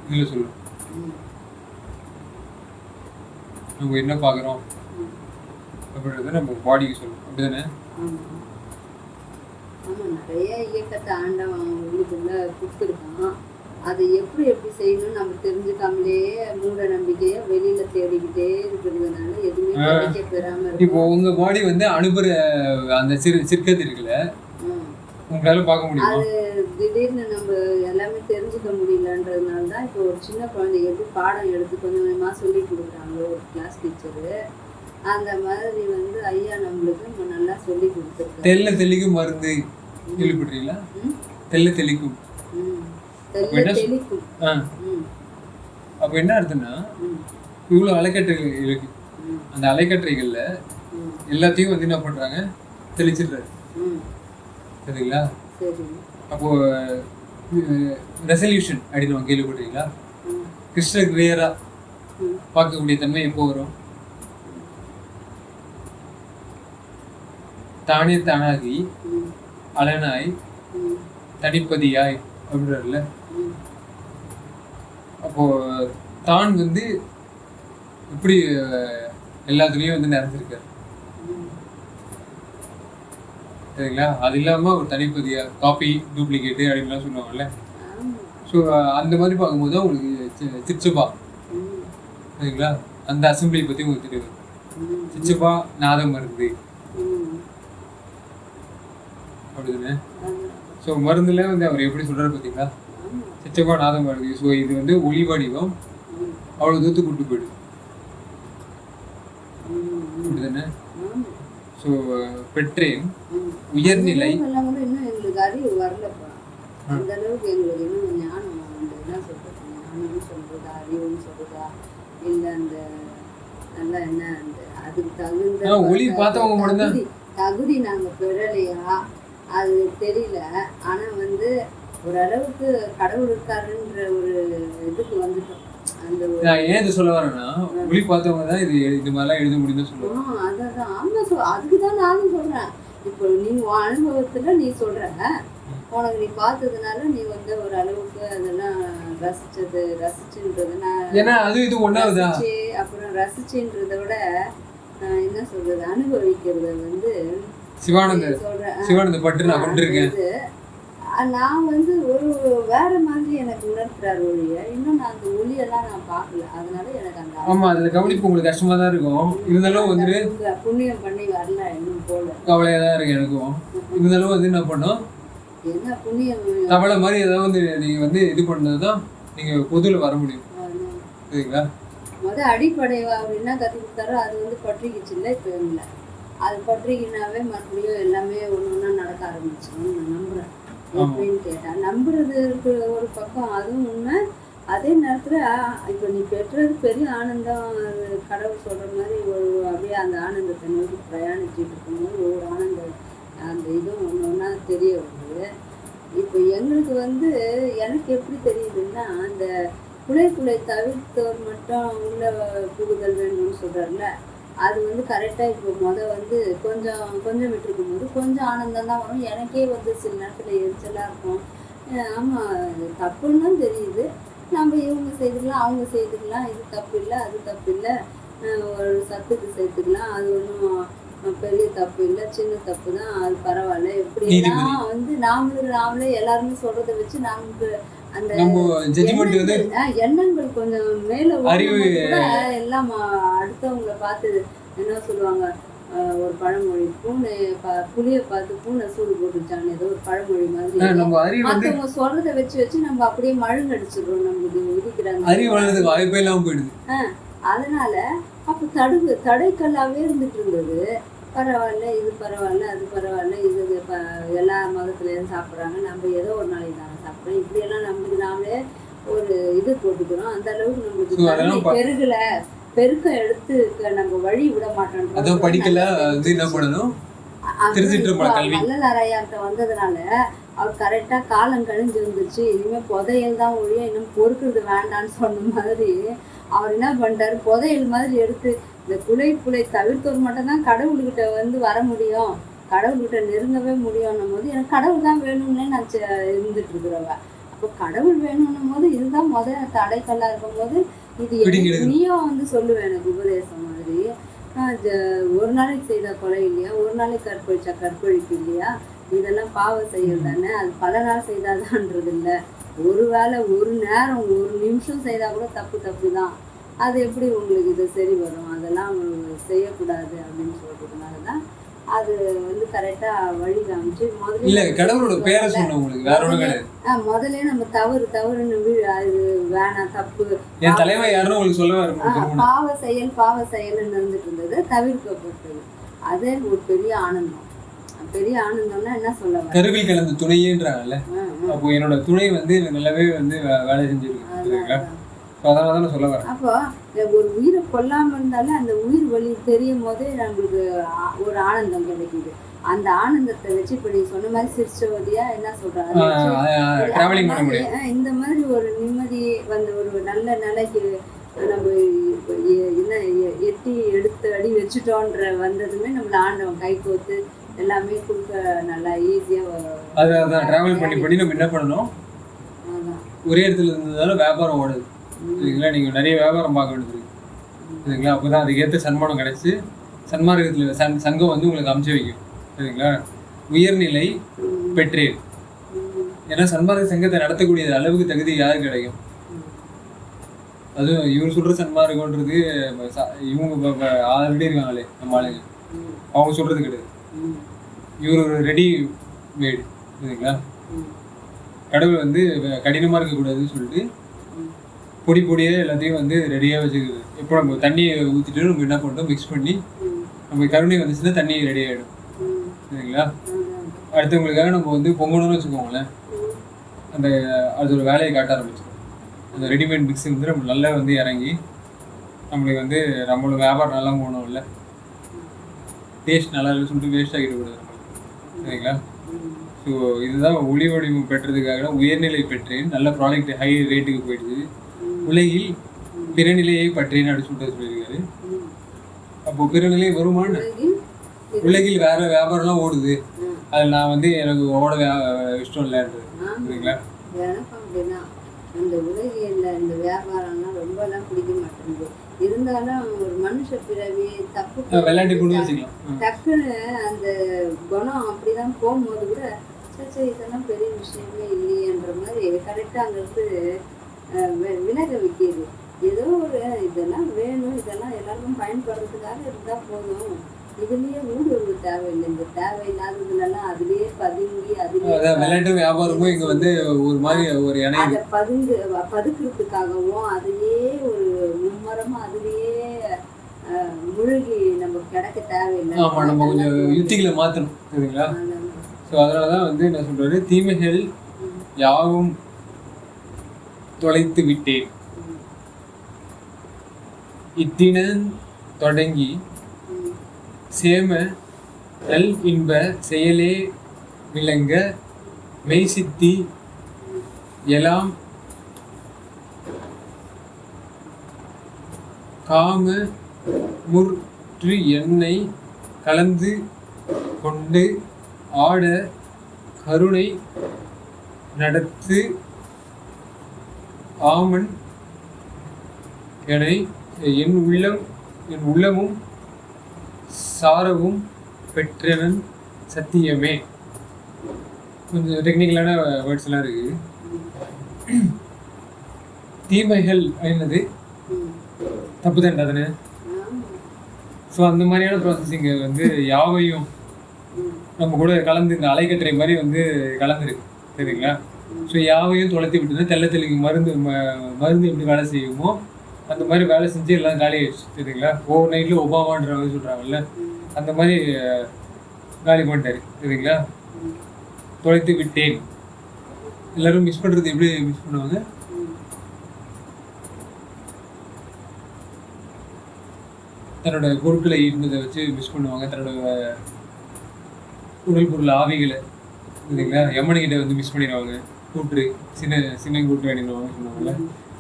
இதில் சொல்லும் ம் நம்ம என்ன பார்க்குறோம் ம் அப்படின்றத நம்ம பாடிக்கு சொல்லும் அப்படிதானே. ஆமாம் ஆமாம். நிறைய இயக்கத்தை ஆண்டவன் உள்ளுக்குள்ள கொடுத்துருக்கான். அதை எப்படி எப்படி செய்யணும்னு நம்ம தெரிஞ்சுக்காமலே மூட நம்பிக்கையை வெளியில தேடிக்கிட்டே இருக்கிறதுனால எதுவுமே கிடைக்க பெறாம இப்போ இருக்கும். உங்கள் பாடி வந்து அனுப்புகிற அந்த சிற்கத்து இருக்குல்ல, ம். உங்களால் பார்க்க முடியுமா? அது திடீர்னு நம்ம எல்லாமே தெரிஞ்சுக்க முடியலன்றதுனால தான் இப்போ ஒரு சின்ன குழந்தைங்க எப்படி பாடம் எடுத்து கொஞ்சம் கொஞ்சமாக சொல்லி கொடுக்குறாங்க ஒரு கிளாஸ் டீச்சரு. அந்த மாதிரி வந்து ஐயா நம்மளுக்கு நல்லா சொல்லி கொடுத்துருக்காரு. தெல்ல தெளிக்கும் மருந்து கேள்விப்பட்டிருக்கீங்களா? ம் தெல்ல தெளிக்கும். ம் அப்போ என்ன தெளிக்கும். ஆ ம் அப்போ என்ன அர்த்தம்னா, ம் இவ்வளோ அலைக்கற்றைகள் இருக்கு. ம் அந்த அலைக்கற்றைகளில் ம் எல்லாத்தையும் வந்து என்ன பண்ணுறாங்க, தெளிச்சிடுறாரு ம் சரிங்களா. சரி. அப்போது ரெசல்யூஷன் அப்படின்னு நம்ம கேள்விப்பட்டிருக்கீங்களா? ம் கிறிஸ்டல் கிளியராக ம் பார்க்கக்கூடிய தன்மை எப்போ வரும், தானே தானாகி ம் அலனாய் ம் தனிப்பதியாய் அப்படின்றதுல. ம் அப்போது தான் வந்து எப்படி எல்லாத்துலேயும் வந்து நிறைஞ்சிருக்காரு ம் சரிங்களா. அது இல்லாமல் ஒரு தனிப்பதியாக காப்பி டூப்ளிகேட்டு அப்படின்லாம் சொல்லுவாங்கல்ல. ஆமாம். ஸோ அந்த மாதிரி பார்க்கும்போது தான் உங்களுக்கு சிச்சபா ம் சரிங்களா. அந்த அசம்பிளி பற்றி உங்களுக்கு தெரியும். ம் சிச்சபா நாதம் மருந்து ம் அப்படிதானே. ஆமாம். ஸோ மருந்துல வந்து அவர் எப்படி சொல்கிறாரு பார்த்தீங்களா, ஆமாம். சிச்சபா நாதம் மருந்து. ஸோ இது வந்து ஒளி வடிவம் ம் அவ்வளோ தூரத்துக்கு கூட்டு போயிடுது ம் அப்படிதானே. ஆமாம். ஸோ பெற்றேன் ம் உயர்நிலை எல்லாம் கூட இன்னும் எங்களுக்கு அறிவு வரலப்பா. அந்த அளவுக்கு எங்களுக்கு இன்னும் ஞானம் வந்து என்ன சொல்றது, ஞானம்னு சொல்றதா அறிவுன்னு சொல்றதா இல்லை அந்த நல்லா என்ன அந்த அதுக்கு தகுந்த ஒளி பார்த்தவங்க மட்டும்தான் தகுதி நாங்கள் பெறலையா அது தெரியல. ஆனா வந்து ஓரளவுக்கு கடவுள் இருக்காருன்ற ஒரு இதுக்கு வந்துட்டோம். அந்த ஒரு நான் ஏன் இது சொல்ல வரேன்னா, ஒளி பார்த்தவங்க தான் இது மாதிரிலாம் எழுத முடியும்னு சொல்லுவாங்க. அதான் ஆமா அதுக்கு தான் நானும் சொல்றேன். இப்போ நீ உன் அனுபவத்துல நீ சொல்ற, உனக்கு நீ பார்த்ததுனால நீ வந்து ஒரு அளவுக்கு அதெல்லாம் ரசிச்சுன்றது ஏன்னா அது இது ஒன்னாவதா அப்புறம் ரசிச்சுன்றதை விட என்ன சொல்றது, அனுபவிக்கிறத வந்து சிவானந்த பட்டு நான் கொண்டிருக்கேன். நான் வந்து ஒரு வேற மாதிரி எனக்கு உணர்த்துறாரு ஒளிய. இன்னும் நான் அந்த ஒளியெல்லாம் நான் பார்க்கல. அதனால எனக்கு அந்த ஆமா அதுல கவனிப்பு உங்களுக்கு கஷ்டமா தான் இருக்கும். இருந்தாலும் வந்து புண்ணியம் பண்ணி வரல, இன்னும் போல கவலையா தான் இருக்கு எனக்கும். இருந்தாலும் வந்து என்ன பண்ணோம், என்ன புண்ணியம் கவலை மாதிரி ஏதாவது நீங்க வந்து இது பண்ணதுதான் நீங்க பொதுல வர முடியும். சரிங்களா? அடிப்படை அப்படின்னா கற்றுக் கொடுத்தாரோ அது வந்து பற்றிக்கிச்சு இல்லை, இப்போ இல்லை. அது பற்றிக்கினாவே மறுபடியும் எல்லாமே ஒன்று ஒன்றா நடக்க ஆரம்பிச்சோம். நான் நம்புறேன். எப்படின்னு கேட்டேன், நம்புறதுக்கு ஒரு பக்கம் அதுவும் உண்மை. அதே நேரத்தில் இப்போ நீ பெற்றது பெரிய ஆனந்தம். அது கடவுள் சொல்கிற மாதிரி ஒரு அப்படியே அந்த ஆனந்தத்தை நோக்கி பிரயாணிச்சுட்டு இருக்கும்போது ஒரு ஆனந்தம் அந்த இதுவும் ஒன்று ஒன்றா தெரிய வருது. இப்போ எங்களுக்கு வந்து எனக்கு எப்படி தெரியுதுன்னா, அந்த குலை தவிர்த்தோர் மட்டும் உள்ள புகுதல் வேணும்னு சொல்கிறார்ல, அது வந்து கரெக்டாக இப்போ வந்து கொஞ்சம் விட்டுருக்கும் போது கொஞ்சம் ஆனந்தம் தான் வரும். எனக்கே வந்து சில நேரத்தில் எரிச்சலாக இருக்கும். ஆமாம் தப்புன்னு தான் தெரியுது, நம்ம இவங்க செய்துக்கலாம் அவங்க செய்துக்கலாம், இது தப்பு இல்லை அது தப்பு இல்லை, ஒரு சத்துக்கு சேர்த்துக்கலாம், அது ஒன்றும் பெரிய தப்பு இல்லை, சின்ன தப்பு தான், அது பரவாயில்ல. எப்படிலாம் வந்து நாமளே எல்லாருமே சொல்கிறத வச்சு நமக்கு அந்த எண்ணங்கள் கொஞ்சம் மேல எல்லாம் அடுத்தவங்களை பார்த்து என்ன சொல்லுவாங்க, ஒரு பழமொழி, புளிய பார்த்து பூனை சூடு போட்டுச்சான்னு ஏதோ ஒரு பழமொழி மாதிரி மற்றவங்க சொல்றத வச்சு நம்ம அப்படியே மழுங்கடிச்சிடுறோம். நமக்கு போயிடுது. அதனால அப்ப தடைக்கல்லாவே இருந்துட்டு இருந்தது. பரவாயில்ல, இது பரவாயில்ல, அது பரவாயில்ல, இது எல்லா மதத்துலேயும் சாப்பிட்றாங்க, நம்ம ஏதோ ஒரு நாளைக்கு தானே சாப்பிட்றோம், இப்படியெல்லாம் நம்மளுக்கு நாமளே ஒரு இது போட்டுக்கிறோம். அந்த அளவுக்கு நம்மளுக்கு பெருக்க எடுத்து நம்ம வழி விட மாட்டோம். வள்ளலாரையார்கிட்ட வந்ததுனால அவர் கரெக்டா காலம் கழிஞ்சு வந்துச்சு. இனிமே புதையல் தான் ஒழிய இன்னும் பொறுக்கிறது வேண்டான்னு சொன்ன மாதிரி அவர் என்ன பண்ணிட்டாரு, புதையல் மாதிரி எடுத்து இந்த குலை தவிர்த்தவர் மட்டும்தான் கடவுள்கிட்ட வந்து வர முடியும், கடவுள்கிட்ட நெருங்கவே முடியும்னும் போது எனக்கு கடவுள் தான் வேணும்னே நான் இருந்துட்டு இருக்கிறவ. அப்போ கடவுள் வேணும்னும் போது இதுதான் தடைக்கல்லா இருக்கும் போது இது நீயும் வந்து சொல்லுவேன் எனக்கு உபதேசம் மாதிரி. ஒரு நாளைக்கு செய்த கொலை இல்லையா, ஒரு நாளைக்கு கற்பழிச்சா கற்பழிப்பு இல்லையா, இதெல்லாம் பாவம் செய்யறது தானே, அது பல நாள் செய்தாதான்றது இல்லை. ஒரு வேளை ஒரு நேரம் ஒரு நிமிஷம் செய்தா கூட தப்பு தான். அது எப்படி உங்களுக்கு இது சரி வரும், அதெல்லாம் செய்யக்கூடாது அப்படின்னு சொல்றதுனால தான் அது வந்து கரெக்டா வழி காமிச்சு முதல்ல நம்ம தவறுன்னு அது வேணாம், தப்பு பாவ செயல்னு இருந்துட்டு இருந்தது தவிர்க்கப்பட்டது. அதே ஒரு பெரிய ஆனந்தம்னா என்ன சொல்ல கருவில் கலந்த துணையேன்றாங்கல்ல. அப்போ என்னோட துணை வந்து நல்லாவே வந்து வேலை செஞ்சிருக்கு. சொல்ல வரேன். அப்போ ஒரு உயிரை கொல்லாம இருந்தாலும் அந்த உயிர் வலி தெரியும் போதே நம்மளுக்கு ஒரு ஆனந்தம் கிடைக்குது. அந்த ஆனந்தத்தை வச்சு இப்ப நீங்க சொன்ன மாதிரி சிரிச்சவதியா என்ன சொல்றாங்க, இந்த மாதிரி ஒரு நிம்மதி வந்து ஒரு நல்ல நிலைக்கு நம்ம என்ன எட்டி எடுத்து அடி வச்சுட்டோன்ற வந்ததுமே நம்மள ஆண்டவன் கை கோத்து எல்லாமே கொடுக்க நல்லா ஈஸியா டிராவல் பண்ணி நம்ம என்ன பண்ணணும், ஒரே இடத்துல இருந்ததால வியாபாரம் ஓடுது. சரிங்களா? நீங்கள் நிறைய வியாபாரம் பார்க்க வேண்டியது சரிங்களா? அப்போ தான் அதுக்கேற்ற சன்மானம் கிடைச்சி சன்மார்க்கத்தில் சங்கம் வந்து உங்களுக்கு அமைச்சு வைக்கும். சரிங்களா? உயர்நிலை பெற்றேன். ஏன்னா சன்மார்க்க சங்கத்தை நடத்தக்கூடிய அளவுக்கு தகுதி யாருக்கு கிடைக்கும்? அதுவும் இவர் சொல்கிற சன்மார்க்கன்றது இவங்க ஆல்ரெடி இருக்காங்களே நம்ம ஆளுங்க, அவங்க சொல்கிறது கிடையாது. இவர் ஒரு ரெடி மேடு. சரிங்களா? கடவுள் வந்து கடினமாக இருக்கக்கூடாதுன்னு சொல்லிட்டு பொடியே எல்லாத்தையும் வந்து ரெடியாக வச்சுக்குது. எப்போ நம்ம தண்ணியை ஊற்றிட்டு நம்ம என்ன பண்ணுறோம், மிக்ஸ் பண்ணி நம்ம கருணை வந்துச்சுன்னா தண்ணி ரெடி ஆகிடும். சரிங்களா? அடுத்தவங்களுக்காக நம்ம வந்து பொங்கணும்னு வச்சுக்கோங்களேன், அது ஒரு வேலையை காட்ட ஆரம்பிச்சிடும். அந்த ரெடிமேட் மிக்ஸ் வந்து நம்ம நல்லா வந்து இறங்கி நம்மளுக்கு வந்து நம்மளோட வியாபாரம் நல்லா போகணும். இல்லை டேஸ்ட் நல்லா இல்லைன்னு சொல்லிட்டு வேஸ்ட் ஆகிடக்கூடாது நம்மளுக்கு. சரிங்களா? ஸோ இதுதான் ஒளி வடிவம் பெற்றதுக்காக உயர்நிலை பெற்றேன், நல்ல ப்ராடக்ட் ஹை ரேட்டுக்கு போயிடுது, உலகில் பிறநிலையை பற்றேன் அப்படின்னு சொல்லிட்டு சொல்லியிருக்காரு. அப்போ பிறநிலை வருமானு உலகில் வேற வியாபாரம்லாம் ஓடுது, அதில் நான் வந்து எனக்கு ஓட இஷ்டம் இல்லைன்றது சரிங்களா. எனக்கும் அப்படிதான். இந்த உலகியல்ல இந்த வியாபாரம்லாம் ரொம்பலாம் பிடிக்க மாட்டேங்குது. இருந்தாலும் ஒரு மனுஷ பிறவி தப்பு விளையாட்டு கொண்டு வச்சுக்கலாம். டக்குன்னு அந்த குணம் அப்படிதான் போகும்போது கூட சச்சா இதெல்லாம் பெரிய விஷயமே இல்லையன்ற மாதிரி கரெக்டாக அங்கிருந்து விலக வைக்கிது. ஏதோ ஒரு இதெல்லாம் வேணும், இதெல்லாம் எல்லாருக்கும் பயன்படுறதுக்காக இருந்தால் போதும், இதுலயே ஊடுருவ தேவையில்லை, இந்த தேவையில்லாததுலாம் அதுலயே பதுங்கி விளையாட்டு வியாபாரமும் இங்க வந்து ஒரு மாதிரி ஒரு அதை பதுக்கிறதுக்காகவும் அதுலயே ஒரு மும்மரமா அதுலயே முழுகி நம்ம கிடக்க தேவையில்லை. ஆமா, நம்ம கொஞ்சம் யுத்திகளை மாத்தணும் சரிங்களா. ஸோ அதனாலதான் வந்து என்ன சொல்றாரு, தீமைகள் யாவும் தொலைத்து விட்டேன், இத்தினன் தொடங்கி சேம நல் இன்ப செயலே விளங்க மெய்சித்தி எல்லாம் காம முற்று எண்ணெய் கலந்து கொண்டு ஆட கருணை நடத்து ஆமன் என என் உள்ளமும் சாரவும் பெற்றனன் சத்தியமே. கொஞ்சம் டெக்னிக்கலான வேர்ட்ஸ் எல்லாம் இருக்கு. தீமைகள் என்னது தப்பு தானே தானே. ஸோ அந்த மாதிரியான ப்ராசஸிங் வந்து யாவையும் நம்ம கூட கலந்து இந்த அலைக்கற்றை மாதிரி வந்து கலந்துருக்கு சரிங்களா. ஸோ யாவையும் தொலைத்தி விட்டுனா தெல்ல தெளிக்கு மருந்து எப்படி வேலை செய்யுமோ அந்த மாதிரி வேலை செஞ்சு எல்லாம் காலி ஆயிடுச்சு சரிங்களா. ஓவர் நைட்டில் ஒபாமான்ற மாதிரி சொல்கிறாங்கல்ல, அந்த மாதிரி காலி பண்ணிட்டாரு சரிங்களா. தொலைத்து விட்டேன். எல்லாரும் மிஸ் பண்ணுறது எப்படி மிஸ் பண்ணுவாங்க, தன்னோட பொருட்களை இருந்ததை வச்சு மிஸ் பண்ணுவாங்க, தன்னோட உடல் பொருள் ஆவிகளை சரிங்களா. யமனுக்கிட்ட வந்து மிஸ் பண்ணிடுவாங்க, கூட்டு சின்னங்கூட்டு வேணுவாங்க சொன்னாங்கல்ல.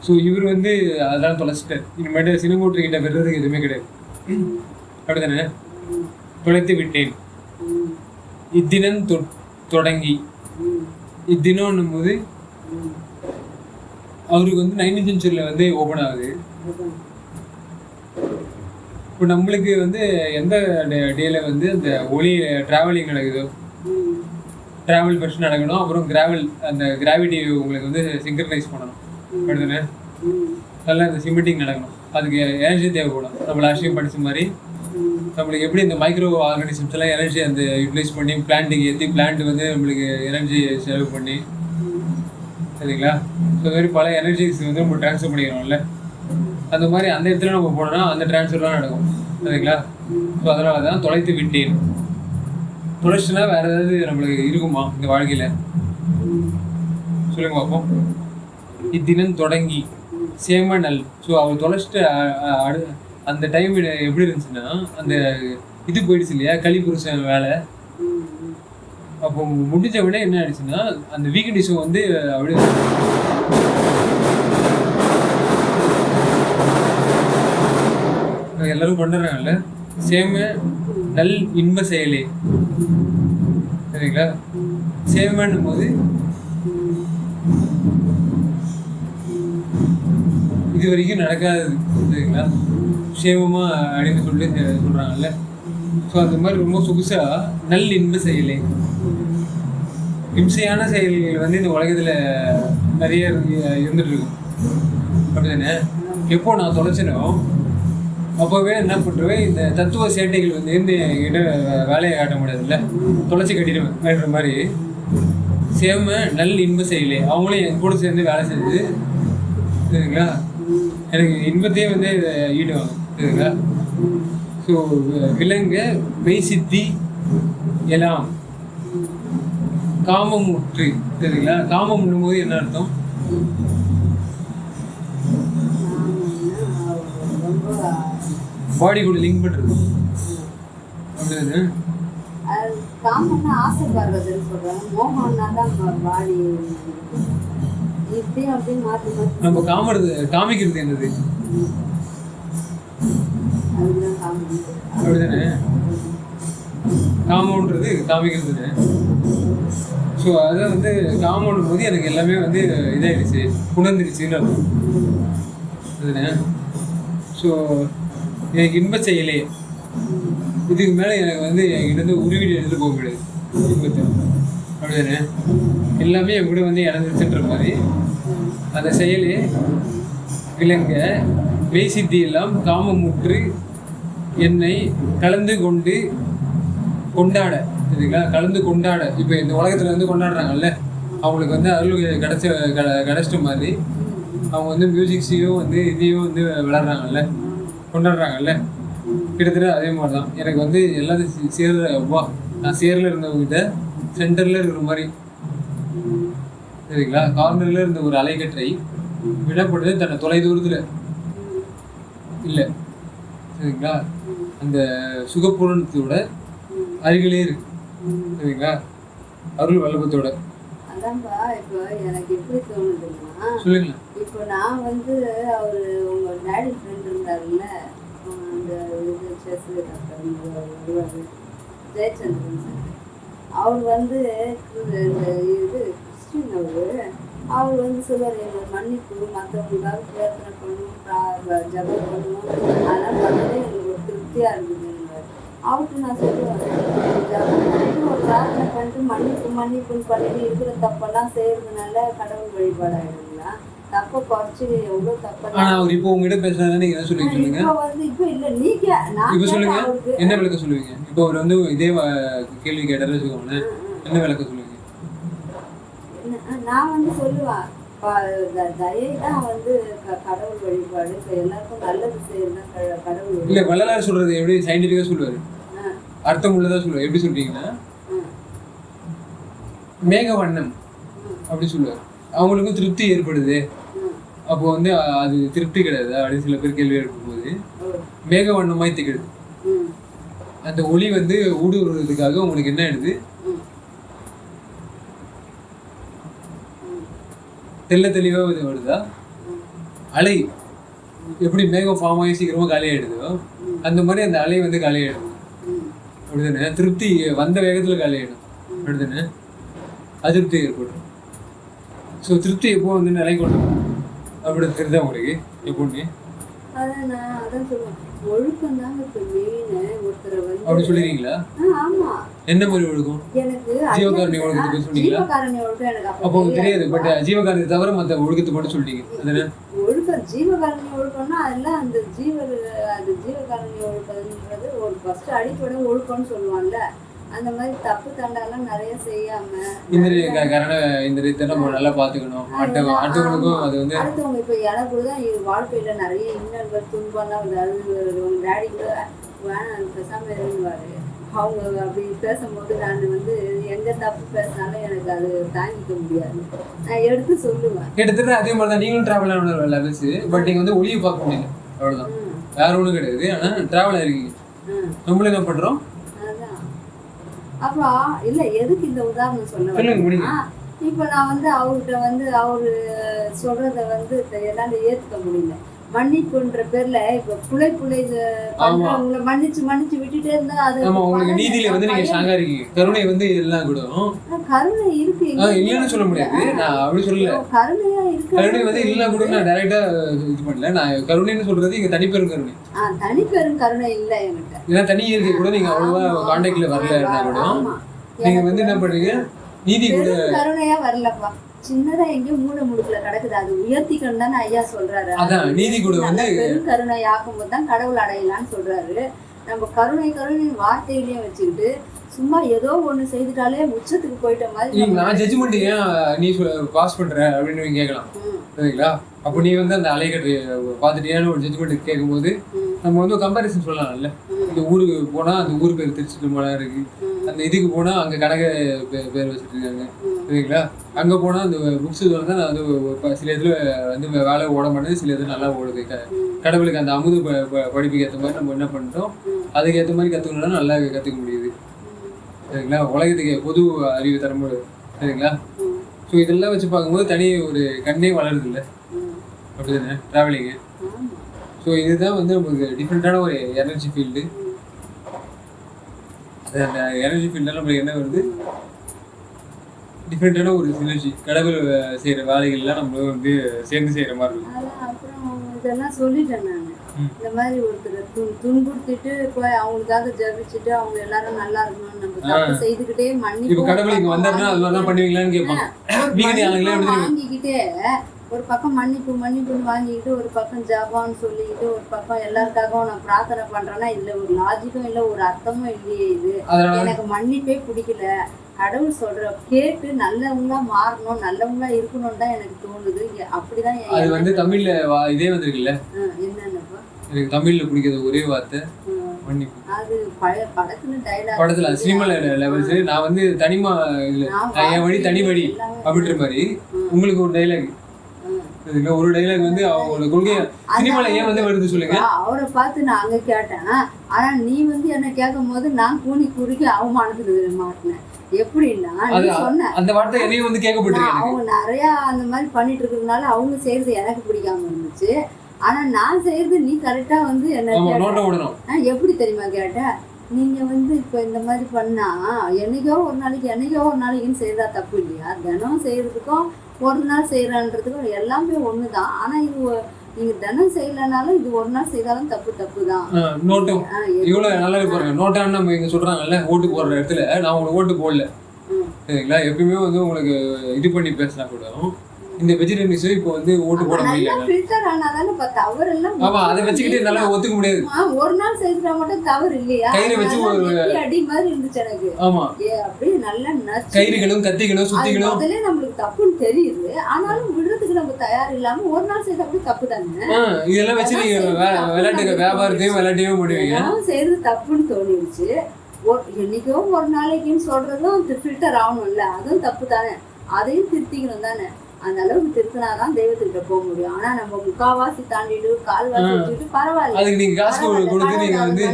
ஸோ இவர் வந்து அதெல்லாம் தொலைச்சிட்டார். இனிமேட்டு சின்னங்கூட்டுக்கிட்ட பெறுறதுக்கு எதுவுமே கிடையாது அப்படி தானே. தொலைத்து விட்டேன் இத்தினம் தொடங்கி, இத்தினம்னும் போது அவருக்கு வந்து 19th centuryல வந்து ஓப்பன் ஆகுது. இப்போ நம்மளுக்கு வந்து எந்த டேல வந்து அந்த ஒளி டிராவலிங் நடக்குதோ, டிராவல் ஃபர்ஸ்ட் நடக்கணும், அப்புறம் அந்த கிராவிட்டி உங்களுக்கு வந்து சிங்க்ரனைஸ் பண்ணணும் அப்படிதானே. நல்லா இந்த சிமெண்டிங் நடக்கணும், அதுக்கு எனர்ஜி தேவைப்படும். நம்ம லாஸ்ட்டையும் படித்த மாதிரி நம்மளுக்கு எப்படி இந்த மைக்ரோ ஆர்கானிசம்ஸ் எல்லாம் எனர்ஜி அந்த யூட்டிலைஸ் பண்ணி பிளான்ட்டுக்கு ஏற்றி பிளான்ட் வந்து நம்மளுக்கு எனர்ஜி செலவு பண்ணி சரிங்களா. ஸோ இது மாதிரி பல எனர்ஜிஸ் வந்து நம்ம ட்ரான்ஸ்ஃபர் பண்ணிக்கிறோம்ல, அந்த மாதிரி அந்த இடத்துல நம்ம போனோம்னா அந்த ட்ரான்ஸ்ஃபர்லாம் நடக்கும் சரிங்களா. ஸோ அதனால தான் தொலைத்து விட்டேன். தொலைச்சுனா வேற ஏதாவது நம்மளுக்கு இருக்குமா இந்த வாழ்க்கையில் சொல்லுங்க பார்ப்போம். இத்தினம் தொடங்கி சேமநல். ஸோ அவர் தொலைச்சிட்டு அந்த டைம் எப்படி இருந்துச்சுன்னா அந்த இது போயிடுச்சு இல்லையா, கலிபுருஷன் வேலை. அப்போ முடிஞ்ச விட என்ன ஆயிடுச்சுன்னா அந்த வீக்கெண்டிஸும் வந்து அப்படியே எல்லாரும் பண்ணுறாங்கல்ல. சேம நல் இன்ப செயலே சரிங்களா. சேமன்னும் போது இது வரைக்கும் நடக்காதது சரிங்களா, சேமமா அப்படின்னு சொல்லிட்டு சொல்றாங்கல்ல. ஸோ அந்த மாதிரி ரொம்ப சொகுசா நல் இன்ப செயலே. இம்சையான செயல்கள் வந்து இந்த உலகத்துல நிறைய இருந்துட்டு இருக்கும் அப்படிதானே. எப்போ நான் தொலைச்சனோ அப்போவே என்ன பண்ணுறேன், இந்த தத்துவ சேட்டைகள் வந்து இருந்து என்கிட்ட வேலையை காட்ட முடியாதுல்ல, தொலைச்சி கட்டிடுவேன் அப்படின்ற மாதிரி. சேம நல் இன்ப செயலே, அவங்களும் என் கூட சேர்ந்து வேலை செஞ்சு சரிங்களா எனக்கு இன்பத்தையே வந்து ஈடுவாங்க சரிங்களா. ஸோ விலங்க மெய் சித்தி எல்லாம் காமம் முற்று சரிங்களா. காமம் போது என்ன அர்த்தம், பாடி கூட லிங்க் பண்ணுறது அப்படிதானே. காமன்னா ஆசைப்படுறதுன்னு சொல்றாங்க, மோகம்னா தான் பாடி இப்படியும் அப்படியும் மாற்றி மாற்றி நம்ம காமிக்கிறது என்னது? அதுதான் காமம். அப்படிதானே? காமன்றது காமிக்கிறதுன்னு. ஸோ அதை வந்து காமன்னும் போது எனக்கு எல்லாமே வந்து இதாகிடுச்சு, உணர்ந்துடுச்சுன்னு அர்த்தம். அதுதானே? ஸோ எனக்கு இன்ப செயலே, இதுக்கு மேலே எனக்கு வந்து என்கிட்ட வந்து உருவிட்டு எடுத்துகிட்டு போக முடியாது இன்பத்தை. அப்படிதானே? எல்லாமே என் கூட வந்து இறந்துச்சுன்ற மாதிரி அந்த செயலே விளங்க மெய் சித்தி எல்லாம் காமமுற்று என்னை கலந்து கொண்டு கொண்டாட, சரிங்களா? கலந்து கொண்டாட. இப்போ இந்த உலகத்தில் வந்து கொண்டாடுறாங்கல்ல, அவங்களுக்கு வந்து அருள் கிடைச்சிட்ட மாதிரி அவங்க வந்து மியூசிக்ஸையும் வந்து இதையும் வந்து விளாட்றாங்கல்ல, கொண்டாடுறாங்கல்ல. கிட்டத்தட்ட அதே மாதிரி தான் எனக்கு வந்து எல்லாத்தையும் சேர்ற நான் சேரில் இருந்தவங்ககிட்ட சென்டரில் இருக்கிற மாதிரி, சரிங்களா? கார்னரில் இருந்த ஒரு அலைக்கற்றை விடப்படுது தன்னை தொலை தூரத்தில் இல்லை, சரிங்களா? அந்த சுகப்பூரணத்தோட அருகிலே இருக்கு, சரிங்களா? அருள் வல்லபத்தோட. அதான்பா இப்போ எனக்கு எப்படி தோணுதுன்னா, சொல்லுங்க. இப்போ நான் வந்து அவர் உங்கள் டேடி ஃப்ரெண்ட் இருந்தாருல்ல, அந்த இது செஸ் வருவார் ஜெயச்சந்திரன் சார், அவர் வந்து இந்த இது கிறிஸ்டின் அவர் வந்து சொல்லுவார், எங்களை மன்னிப்பு, மற்றவங்களுக்காக பிரார்த்தனை பண்ணணும், ஜபம் பண்ணணும், அதெல்லாம் பண்ணதே எங்களுக்கு ஒரு திருப்தியாக இருக்குதுங்க. அவருக்கு நான் சொல்லுவேன், ஜபம் பண்ணிட்டு ஒரு பிரார்த்தனை பண்ணிட்டு மன்னிப்புன்னு பண்ணிட்டு இருக்கிற தப்பெல்லாம் செய்யறதுனால கடவுள் வழிபாடாயிடுங்களா? தப்பை குறைச்சி எவ்வளோ தப்பெல்லாம். அவர் இப்போ உங்ககிட்ட பேசுறாங்க, நீங்க என்ன சொல்லுவீங்க? இப்போ வந்து இப்போ இல்லை, நீங்க இப்போ சொல்லுங்க, என்ன விளக்க சொல்லுவீங்க? இப்போ அவர் வந்து இதே கேள்வி கேட்டாரு வச்சுக்கோங்க, என்ன விளக்க சொல்லுவீங்க? நான் வந்து சொல்லுவேன், தயை தான் வந்து கடவுள் வழிபாடு, இப்போ எல்லாருக்கும் நல்லது செய்யறது கடவுள். இல்லை, வள்ளலார் சொல்றது எப்படி சயின்டிஃபிக்காக சொல்லுவாரு, அர்த்தம் உள்ளதா சொல்லுவார். எப்படி சொல்றீங்கன்னா, மேக வண்ணம் அப்படி சொல்லுவார். அவங்களுக்கும் திருப்தி ஏற்படுது, அப்போ வந்து அது திருப்தி கிடையாது அப்படின்னு சில பேர் கேள்வி எழுப்பும்போது, மேக வண்ணமாய் திகழுது, அந்த ஒளி வந்து ஊடுருவதுக்காக உங்களுக்கு என்ன ஆயிடுது, தெளிவாக இது வருதா? அலை எப்படி மேகம் ஃபார்ம் ஆகி சீக்கிரமா காலியாயிடுதோ அந்த மாதிரி அந்த அலை வந்து காலியாயிடும், அப்படிதானே? திருப்தி வந்த வேகத்துல காலியாயிடும், அப்படிதானே? அதிருப்தி ஏற்படும். ஸோ திருப்தி எப்போ வந்து நிலை கொள்ளும் அப்படி தெரியுதா உங்களுக்கு எப்போன்னு? அதான் நான் அதான் சொல்லுவேன், ஒழுக்கம் தாங்க இப்போ மெயின். ஒருத்தரை வந்து அப்படி சொல்லிடுறீங்களா? ஆமா. என்ன மாதிரி ஒழுக்கம்? எனக்கு ஜீவகாரணி ஒழுக்கத்தை சொன்னீங்களா? ஜீவகாரணி ஒழுக்கம் எனக்கு அப்போ உங்களுக்கு தெரியாது, பட் ஜீவகாரணி தவிர மற்ற ஒழுக்கத்தை மட்டும் சொல்லிட்டீங்க. அதுல ஒழுக்கம் ஜீவகாரணி ஒழுக்கம்னா அதெல்லாம் அந்த ஜீவகாரணி ஒழுக்கம்ன்றது ஒரு ஃபர்ஸ்ட் அடிப்படை ஒழுக்கம்னு சொல்லுவாங்கல்ல, அந்த மாதிரி தப்பு தண்டாலாம் நிறைய செய்யாம நம்ம நல்லா பாத்துக்கணும். அடுத்தவங்களுக்கும் அது வந்து அடுத்தவங்க இப்போ எனக்கு தான் வாழ்க்கையில நிறைய இன்னல்கள் துன்பம்லாம் உங்க டேடி கூட வேணாம் பேசாம இருந்துவாரு. அவங்க அப்படி பேசும்போது நான் வந்து எந்த தப்பு பேசினாலும் எனக்கு அது தாங்கிக்க முடியாது, நான் எடுத்து சொல்லுவேன். கிட்டத்தட்ட அதே மாதிரி தான் நீங்களும் டிராவல் ஆனவர்கள் லெவல்ஸ், பட் நீங்க வந்து ஒளியை பார்க்க முடியல, அவ்வளவுதான், வேற ஒன்றும் கிடையாது. ஆனா டிராவல் ஆயிருக்கீங்க, நம்மளும் என்ன பண்றோம். அப்போ இல்ல எதுக்கு இந்த உதாரணம் சொல்ல, இப்ப நான் வந்து அவர்கிட்ட வந்து அவரு சொல்றத வந்து என்னால ஏத்துக்க முடியல. மன்னிப்புன்ற பேர்ல இப்ப புலை பண்றவங்களை மன்னிச்சு விட்டுட்டே இருந்தா அது உங்களுக்கு நீதியில வந்து நீங்க ஸ்ட்ராங்கா இருக்கீங்க. கருணை வந்து எல்லாம் கூட கருணை இருக்கு, இல்லன்னு சொல்ல முடியாது, நான் அப்படி சொல்லல. கருணையா இருக்கு, கருணை வந்து இல்ல கூட நான் டைரக்டா இது பண்ணல. நான் கருணைன்னு சொல்றது இங்க தனிப்பெரும் கருணை. தனிப்பெரும் கருணை இல்ல என்கிட்ட. ஏன்னா தனி இயற்கை கூட நீங்க அவ்வளவா கான்டாக்ட்ல வரல கூட நீங்க வந்து என்ன பண்றீங்க, நீதி கூட கருணையா வரலப்பா. சின்னதா எங்கேயும் மூட முடுக்கல கிடக்குது, அது உயர்த்திக்கணும் தானே ஐயா சொல்றாரு. அதான் நீதி கூட வந்து பெரும் கருணை ஆக்கும்போது தான் கடவுள் அடையலான்னு சொல்றாரு. நம்ம கருணை வார்த்தையிலேயே வச்சுக்கிட்டு சும்மா ஏதோ ஒண்ணு செய்துட்டாலே உச்சத்துக்கு போயிட்ட மாதிரி. நான் ஜட்ஜ்மெண்ட் ஏன் நீ பாஸ் பண்ற அப்படின்னு நீங்க கேட்கலாம், சரிங்களா? அப்போ நீ வந்து அந்த அலைக்கட்டு பார்த்துட்டியான ஒரு ஜட்ஜ்மெண்ட் கேட்கும்போது நம்ம வந்து கம்பேரிசன் சொல்லலாம்ல. இந்த ஊருக்கு போனா அந்த ஊர் பேர் திருச்சிட்டு இருக்கு, அந்த இதுக்கு போனா அங்க கடக பேர் வச்சுட்டு இருக்காங்க, சரிங்களா? அங்க போனா அந்த புக்ஸ் தான் நான் வந்து சில இதுல வந்து வேலை ஓட மாட்டேது, சில இது நல்லா ஓடுது. கடவுளுக்கு அந்த அமுது படிப்புக்கு ஏற்ற மாதிரி நம்ம என்ன பண்ணிட்டோம், அதுக்கு ஏற்ற மாதிரி கத்துக்கணும்னா நல்லா கத்துக்க முடியுது, சரிங்களா, உலகத்துக்கு பொது அறிவு தரும்போது சரிங்களா. ஸோ இதெல்லாம் வச்சு பார்க்கும்போது தனி ஒரு கண்ணே வளருது இல்லை, அப்படிதானே ட்ராவலிங்கு. ஸோ இதுதான் வந்து நமக்கு டிஃப்ரெண்ட்டான ஒரு எனர்ஜி ஃபீல்டு. அந்த எனர்ஜி ஃபீல்டில் நம்மளுக்கு என்ன வருது, டிஃப்ரெண்ட்டான ஒரு சினர்ஜி, கடவுள் செய்கிற வேலைகள்லாம் நம்ம வந்து சேர்ந்து செய்கிற மாதிரி இருக்கும். அப்புறம் இதெல்லாம் சொல்லிட்டேன் நான். இந்த மாதிரி ஒருத்தர் துன்புறுத்திட்டு போய் அவங்களுக்காக ஜபிச்சுட்டு அவங்க எல்லாரும் நல்லா இருக்கணும், நம்ம தப்பு செய்துக்கிட்டே மன்னிப்பு. இப்போ கடவுள் இங்கே வந்தாருன்னா அது மாதிரி தான் பண்ணுவீங்களான்னு கேட்பாங்க. வாங்கிக்கிட்டே ஒரு பக்கம் மன்னிப்பு மன்னிப்புன்னு வாங்கிக்கிட்டு ஒரு பக்கம் ஜபான்னு சொல்லிக்கிட்டு ஒரு பக்கம் எல்லாருக்காகவும் நான் பிரார்த்தனை பண்றேன்னா இதுல ஒரு லாஜிக்கும் இல்லை, ஒரு அர்த்தமும் இல்லையே. இது எனக்கு மன்னிப்பே பிடிக்கல. கடவுள் சொல்ற கேட்டு நல்லவங்களா மாறணும், நல்லவங்களா இருக்கணும்னு தான் எனக்கு தோணுது. அப்படிதான் அது வந்து தமிழ்ல இதே வந்திருக்குல்ல, என்னன்னப்பா எனக்கு தமிழ்ல பிடிக்கிறது ஒரே வார்த்தை மன்னிப்பு. அது பழைய படத்துல டைலாக், படத்துல சினிமா லெவல்ஸ். நான் வந்து தனிமா இதுல என் வழி தனி வழி அப்படின்ற மாதிரி உங்களுக்கு ஒரு டைலாக், ஒரு டைலாக் வந்து அவங்களோட கொள்கை சினிமால ஏன் வந்து வருது சொல்லுங்க. அவரை பார்த்து நான் அங்க கேட்டேன், ஆனா நீ வந்து என்ன கேட்கும் போது நான் கூனி குறுக்கி அவமானத்துக்கு மாட்டினேன். எப்படின்னா நீ சொன்ன அந்த வார்த்தை என்னையும் வந்து கேட்கப்பட்டிருக்கு. அவங்க நிறைய அந்த மாதிரி பண்ணிட்டு இருக்கிறதுனால அவங்க செய்யறது எனக்கு பிடிக்காம இருந்துச்சு. ஆனா நான் செய்யறது நீ கரெக்டா வந்து என்ன எப்படி தெரியுமா கேட்ட, நீங்க வந்து இப்ப இந்த மாதிரி பண்ணா என்னைக்கோ ஒரு நாளைக்குன்னு செய்யறதா தப்பு இல்லையா? தினம் செய்யறதுக்கும் ஒரு நாள் செய்யறன்றதுக்கும் எல்லாமே ஒண்ணுதான். ஆனா இது நீங்க தினம் செய்யலனாலும் இது ஒரு நாள் செய்தாலும் தப்பு தான். நோட்டம் இவ்வளவு நல்லா பாருங்க. நோட்டான்னு நம்ம இங்க சொல்றாங்கல்ல, ஓட்டு போடுற இடத்துல நான் உங்களுக்கு ஓட்டு போடல சரிங்களா. எப்பயுமே வந்து உங்களுக்கு இது பண்ணி பேசினா கூட இந்த வெஜிடேரியன்ஸ் இப்போ வந்து ஓட்டு போட முடியல. ஃபில்டர் ஆனாதானே தவறு எல்லாம். ஆமா, அதை வச்சுக்கிட்டே நல்லா ஒத்துக்க முடியாது. ஒரு நாள் செய்தா மட்டும் தவறு இல்லையா? கயிறு வச்சு ஒரு அடி மாதிரி இருந்துச்சு எனக்கு. ஆமா, அப்படியே நல்லா நச்சு கயிறுகளும் கத்திகளும் சுத்திகளும் முதல்ல நம்மளுக்கு தப்புன்னு தெரியுது. ஆனாலும் விடுறதுக்கு நம்ம தயார் இல்லாம ஒரு நாள் செய்தா கூட தப்பு தானே. இதெல்லாம் வச்சு நீங்க விளையாட்டு வியாபாரத்தையும் விளையாட்டையும் முடிவீங்க. செய்யறது தப்புன்னு தோணிடுச்சு. என்னைக்கோ ஒரு நாளைக்குன்னு சொல்றதும் ஃபில்டர் ஆகணும் இல்ல, அதுவும் தப்பு தானே. அதையும் திருத்திக்கணும் தானே. அந்த அளவுக்கு திருத்தினாதான் தெய்வத்துக்கிட்ட போக முடியும். ஆனா நம்ம முக்காவாசி தாண்டிட்டு கால்வாசி வச்சுட்டு பரவாயில்ல, அதுக்கு நீங்க காசு கொடுத்து நீங்க வந்து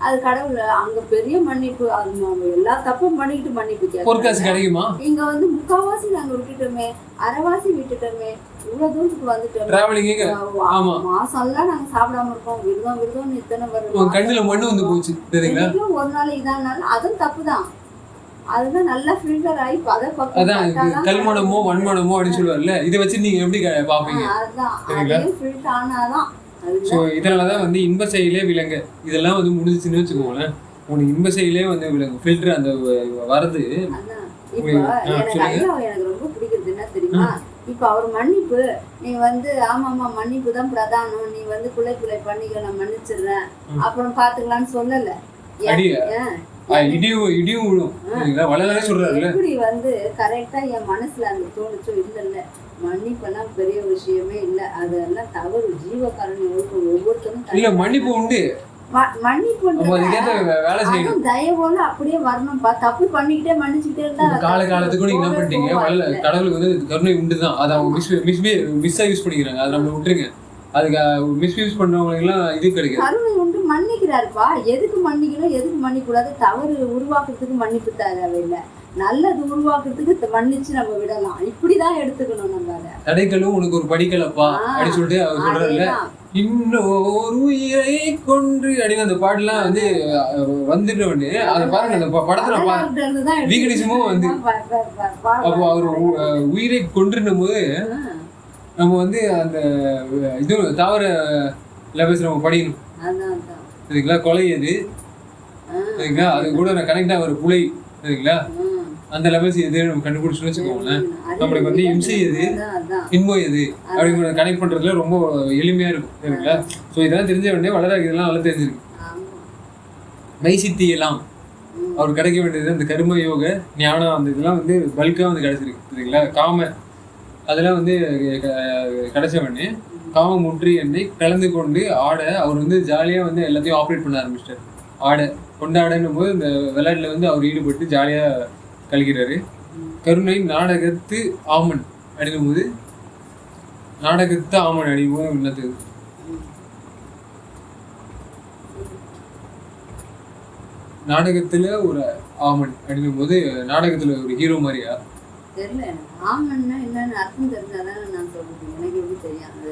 அது கடவுள் அங்க பெரிய மன்னிப்பு. அது எல்லா தப்பும் பண்ணிக்கிட்டு மன்னிப்பு கிடைக்குமா? இங்க வந்து முக்காவாசி நாங்க விட்டுட்டோமே, அரைவாசி விட்டுட்டோமே, இவ்வளவு தூரத்துக்கு வந்துட்டோம். மாசம் எல்லாம் நாங்க சாப்பிடாம இருக்கோம், விருதம் இத்தனை வருடம் கண்ணுல மண்ணு வந்து போச்சு. ஒரு நாளைக்கு தான் அதுவும் தப்புதான். அதுதான் நல்லா ஃபில்டர் ஆகி அதான் கல்மணமோ வன்மணமோ அப்படின்னு சொல்லுவார்ல, இதை வச்சு நீங்க எப்படி பாப்பீங்க? ஸோ இதனாலதான் வந்து இன்ப செயலே விலங்க இதெல்லாம் வந்து முடிஞ்சுன்னு வச்சுக்கோங்களேன். உனக்கு இன்ப செயலே வந்து விலங்கு ஃபில்டர் அந்த வரது. எனக்கு ரொம்ப பிடிக்கிறது என்ன தெரியுமா, இப்ப அவர் மன்னிப்பு நீ வந்து ஆமாமா மன்னிப்பு தான் பிரதானம், நீ வந்து குலை பண்ணிக்க நான் மன்னிச்சிடுறேன் அப்புறம் பாத்துக்கலாம்னு சொல்லல. இடியும் விழும் சொல்றாரு. இப்படி வந்து கரெக்டா என் மனசுல அந்த தோணுச்சோ இல்ல மன்னிப்பெல்லாம் பெரிய விஷயமே இல்ல, அதெல்லாம் தவறு. ஜீவகாரணி ஒவ்வொருத்தரும் இல்ல மன்னிப்பு உண்டு, மன்னிப்பு தயவோட அப்படியே வரணும்ப்பா. தப்பு பண்ணிக்கிட்டே மன்னிச்சுக்கிட்டே இருந்தா காலத்துக்கு நீங்க என்ன பண்ணிட்டீங்க, கடவுளுக்கு வந்து கருணை உண்டுதான். அதை அவங்க மிஸ்ஸா யூஸ் பண்ணிக்கிறாங்க. அதை நம்ம விட்டுருங்க. அதுக்கு மிஸ்யூஸ் பண்றவங்களுக்கு எல்லாம் இது கிடைக்கும். கருணை உண்டு, மன்னிக்கிறாருப்பா. எதுக்கு மன்னிக்கணும் எதுக்கு மன்னிக்கூடாது? தவறு உருவாக்குறதுக்கு மன்னிப்பு தேவையில்லை, நல்லது உருவாக்குறதுக்கு மன்னிச்சு நம்ம விடலாம். இப்படிதான் எடுத்துக்கணும். நம்ம தடைகளும் உனக்கு ஒரு படிக்கலப்பா அப்படின்னு சொல்லிட்டு அவர் சொல்றாருல்ல, இன்னொரு உயிரை கொன்று அப்படின்னு அந்த பாட்டுலாம் வந்து வந்துட்டு அதை பாருங்க. அந்த படத்துல வீகனிசமும் வந்து அப்போ அவர் உயிரை கொன்றுன்னும் போது நம்ம வந்து அந்த இது தவற லெவல்ஸ் நம்ம படிக்கணும் சரிங்களா. கொலை எது சரிங்களா, அது கூட நான் கனெக்ட் ஆகிற புலை சரிங்களா, அந்த லெவல்ஸ் எது நம்ம கண்டுபிடிச்சுன்னு வச்சுக்கோங்களேன். நம்மளுக்கு வந்து இம்சை எது இன்பம் எது அப்படிங்கிற கனெக்ட் பண்றதுல ரொம்ப எளிமையா இருக்கும் சரிங்களா. ஸோ இதெல்லாம் தெரிஞ்ச உடனே வளர இதெல்லாம் நல்லா தெரிஞ்சிருக்கு. மைசித்தி எல்லாம் அவர் கிடைக்க வேண்டியது அந்த கர்ம யோக ஞானம் அந்த இதெல்லாம் வந்து பல்கா வந்து கிடைச்சிருக்கு சரிங்களா. காம அதெல்லாம் வந்து கிடைச்ச உடனே காமம் முற்றி என்னை கலந்து கொண்டு ஆட அவர் வந்து ஜாலியாக வந்து எல்லாத்தையும் ஆப்ரேட் பண்ண ஆரம்பிச்சிட்டார். ஆட கொண்டாடன்னும் போது இந்த விளையாட்டில் வந்து அவர் ஈடுபட்டு ஜாலியாக கழிக்கிறாரு. கருணை நாடகத்து ஆமன் அடிக்கும் போது நாடகத்து ஆமன் அடிக்கும் போது என்னது நாடகத்துல ஒரு ஆமன் அப்படிங்கும் போது நாடகத்துல ஒரு ஹீரோ மாதிரியா? தெரியல எனக்கு. ஆமன்னா என்னன்னு அர்த்தம் தெரிஞ்சாதானே நான் சொல்றது. எனக்கு எப்படி தெரியாது.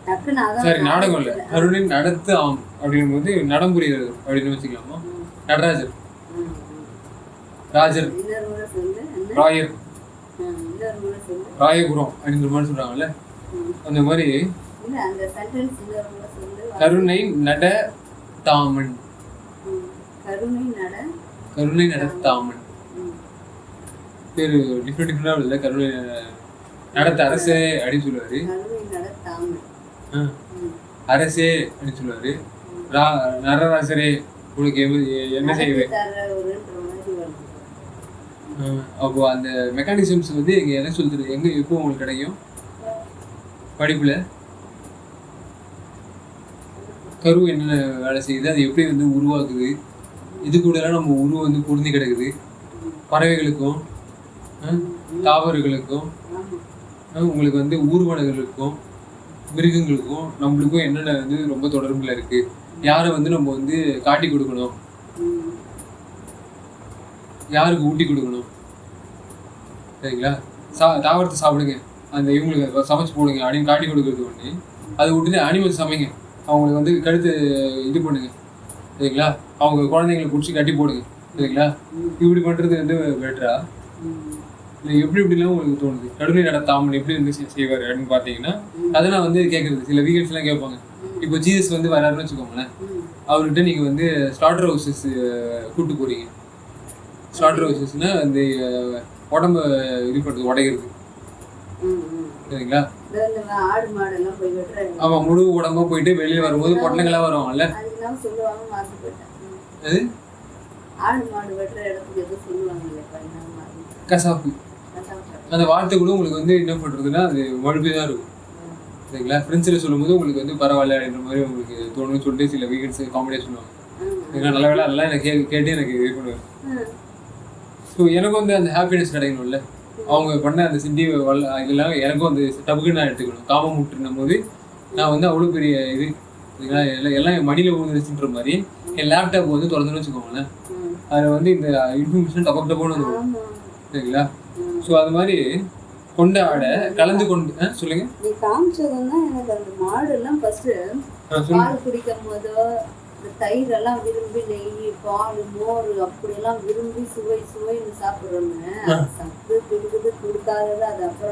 டக்குன்னு அதான் சரி, நாடகம் இல்ல, கருணை நடத்து ஆம் அப்படிங்கும் போது நடம் புரிகிறது அப்படின்னு வச்சுக்கலாமா? நடராஜர், ராஜர், இன்னொரு முறை சொல்லு. என்ன? ராயர், இன்னொரு முறை சொல்லு. ராயபுரம் அப்படிங்கிற மாதிரி சொல்றாங்கல்ல, அந்த மாதிரி இல்ல அந்த சென்டென்ஸ் இன்னொரு முறை சொல்லு. கருணை நட தாமன், கருணை நட, கருணை நடத்தாமன் பேரு டிஃப்ரெண்ட் டிஃப்ரெண்டா இல்லை. கருணை நடத்த அரசே அப்படின்னு சொல்லுவாரு, கருணை நட தாமன், அரசே அப்படின்னு சொல்லுவாரு, நரராசரே உனக்கு என்ன செய்வேன். அப்போ அந்த மெக்கானிசம்ஸ் வந்து எங்க என்ன சொல்றது, எங்க எப்போ உங்களுக்கு கிடைக்கும் படிப்புல கரு என்னென்ன வேலை செய்யுது, அது எப்படி வந்து உருவாக்குது, இது கூட எல்லாம் நம்ம உருவம் வந்து பொருந்தி கிடக்குது. பறவைகளுக்கும் தாவரங்களுக்கும் உங்களுக்கு வந்து ஊர்வனங்களுக்கும் மிருகங்களுக்கும் நம்மளுக்கும் என்னென்ன வந்து ரொம்ப தொடர்புல இருக்கு, யாரை வந்து நம்ம வந்து காட்டி கொடுக்கணும், யாருக்கு ஊட்டி கொடுக்கணும், சரிங்களா? தாவரத்தை சாப்பிடுங்க, அந்த இவங்களுக்கு சமைச்சு போடுங்க அப்படின்னு காட்டி கொடுக்கறது ஒன்று. அதை விட்டுட்டு அனிமல்ஸ் சமைங்க, அவங்களுக்கு வந்து கழுத்து இது பண்ணுங்க, சரிங்களா? அவங்க குழந்தைங்களை பிடிச்சி கட்டி போடுங்க, சரிங்களா? இப்படி பண்றது வந்து பெட்டரா இல்லை எப்படி எப்படிலாம் உங்களுக்கு தோணுது? கருணை நடத்தாமல் எப்படி வந்து செய்வார் அப்படின்னு பார்த்தீங்கன்னா, அதெல்லாம் வந்து கேட்குறது சில வீக்கெண்ட்ஸ்லாம் கேட்பாங்க. இப்போ ஜீசஸ் வந்து வராருன்னு வச்சுக்கோங்களேன், அவர்கிட்ட நீங்கள் வந்து ஸ்லாட்டர் ஹவுசஸ் கூப்பிட்டு போகிறீங்க. ஸ்லாட்டர் ஹவுசஸ்னால் அந்த உடம்ப இது பண்ணுறது, உடைகிறது, சரிங்களா? ஆடு மாடெல்லாம் போய் வெட்டுறாங்க. ஆமாம், முழு உடம்பா போயிட்டு வெளியே வரும்போது பொட்டங்களாக வருவாங்கல்ல, அதுதான் சொல்லுவாங்க. மாற்றி போயிட்டேன். அது ஆடு மாடு வெட்டுற இடத்துக்கு எதுவும் சொல்லுவாங்க, கசாப்பு. அந்த வார்த்தை கூட உங்களுக்கு வந்து என்ன பண்ணுறதுன்னா அது மழுப்பி தான் இருக்கும், சரிங்களா? ஃப்ரெண்ட்ஸில் சொல்லும்போது உங்களுக்கு வந்து பரவாயில்ல அப்படின்ற மாதிரி உங்களுக்கு தோணுன்னு சொல்லிட்டு சில வீக்கெண்ட்ஸ் காமெடியாக சொல்லுவாங்க. எனக்கு நல்ல வேலை அதெல்லாம் எனக்கு கேட்டு எனக்கு இது பண்ணுவேன். ஸோ எனக்கும் வந்து அந்த ஹாப்பினஸ் கிடைக்கணும்ல, அவங்க பண்ண அந்த சிண்டி இதெல்லாம் எனக்கும் அந்த டப்புக்கு நான் எடுத்துக்கணும். காமம் முட்டுனும் போது நான் வந்து அவ்வளோ பெரிய இது, சரிங்களா? எல்லாம் என் மடியில் விழுந்துருச்சுன்ற மாதிரி என் லேப்டாப் வந்து திறந்துன்னு வச்சுக்கோங்களேன், அதில் வந்து இந்த இன்ஃபர்மேஷன் டப்பன்னு வந்துடும், சரிங்களா? ஸோ அது மாதிரி கொண்ட ஆடை கலந்து கொண்டு சொல்லுங்க. நீ காமிச்சதுன்னா எனக்கு அந்த மாடுலாம் ஃபர்ஸ்ட் பால் குடிக்கும் போதோ இந்த தயிரெல்லாம் விரும்பி, நெய், பால், மோர் அப்படியெல்லாம் விரும்பி சுவைன்னு சாப்பிட்றோன்னு சத்து கொடுக்குது கொடுக்காதது. அது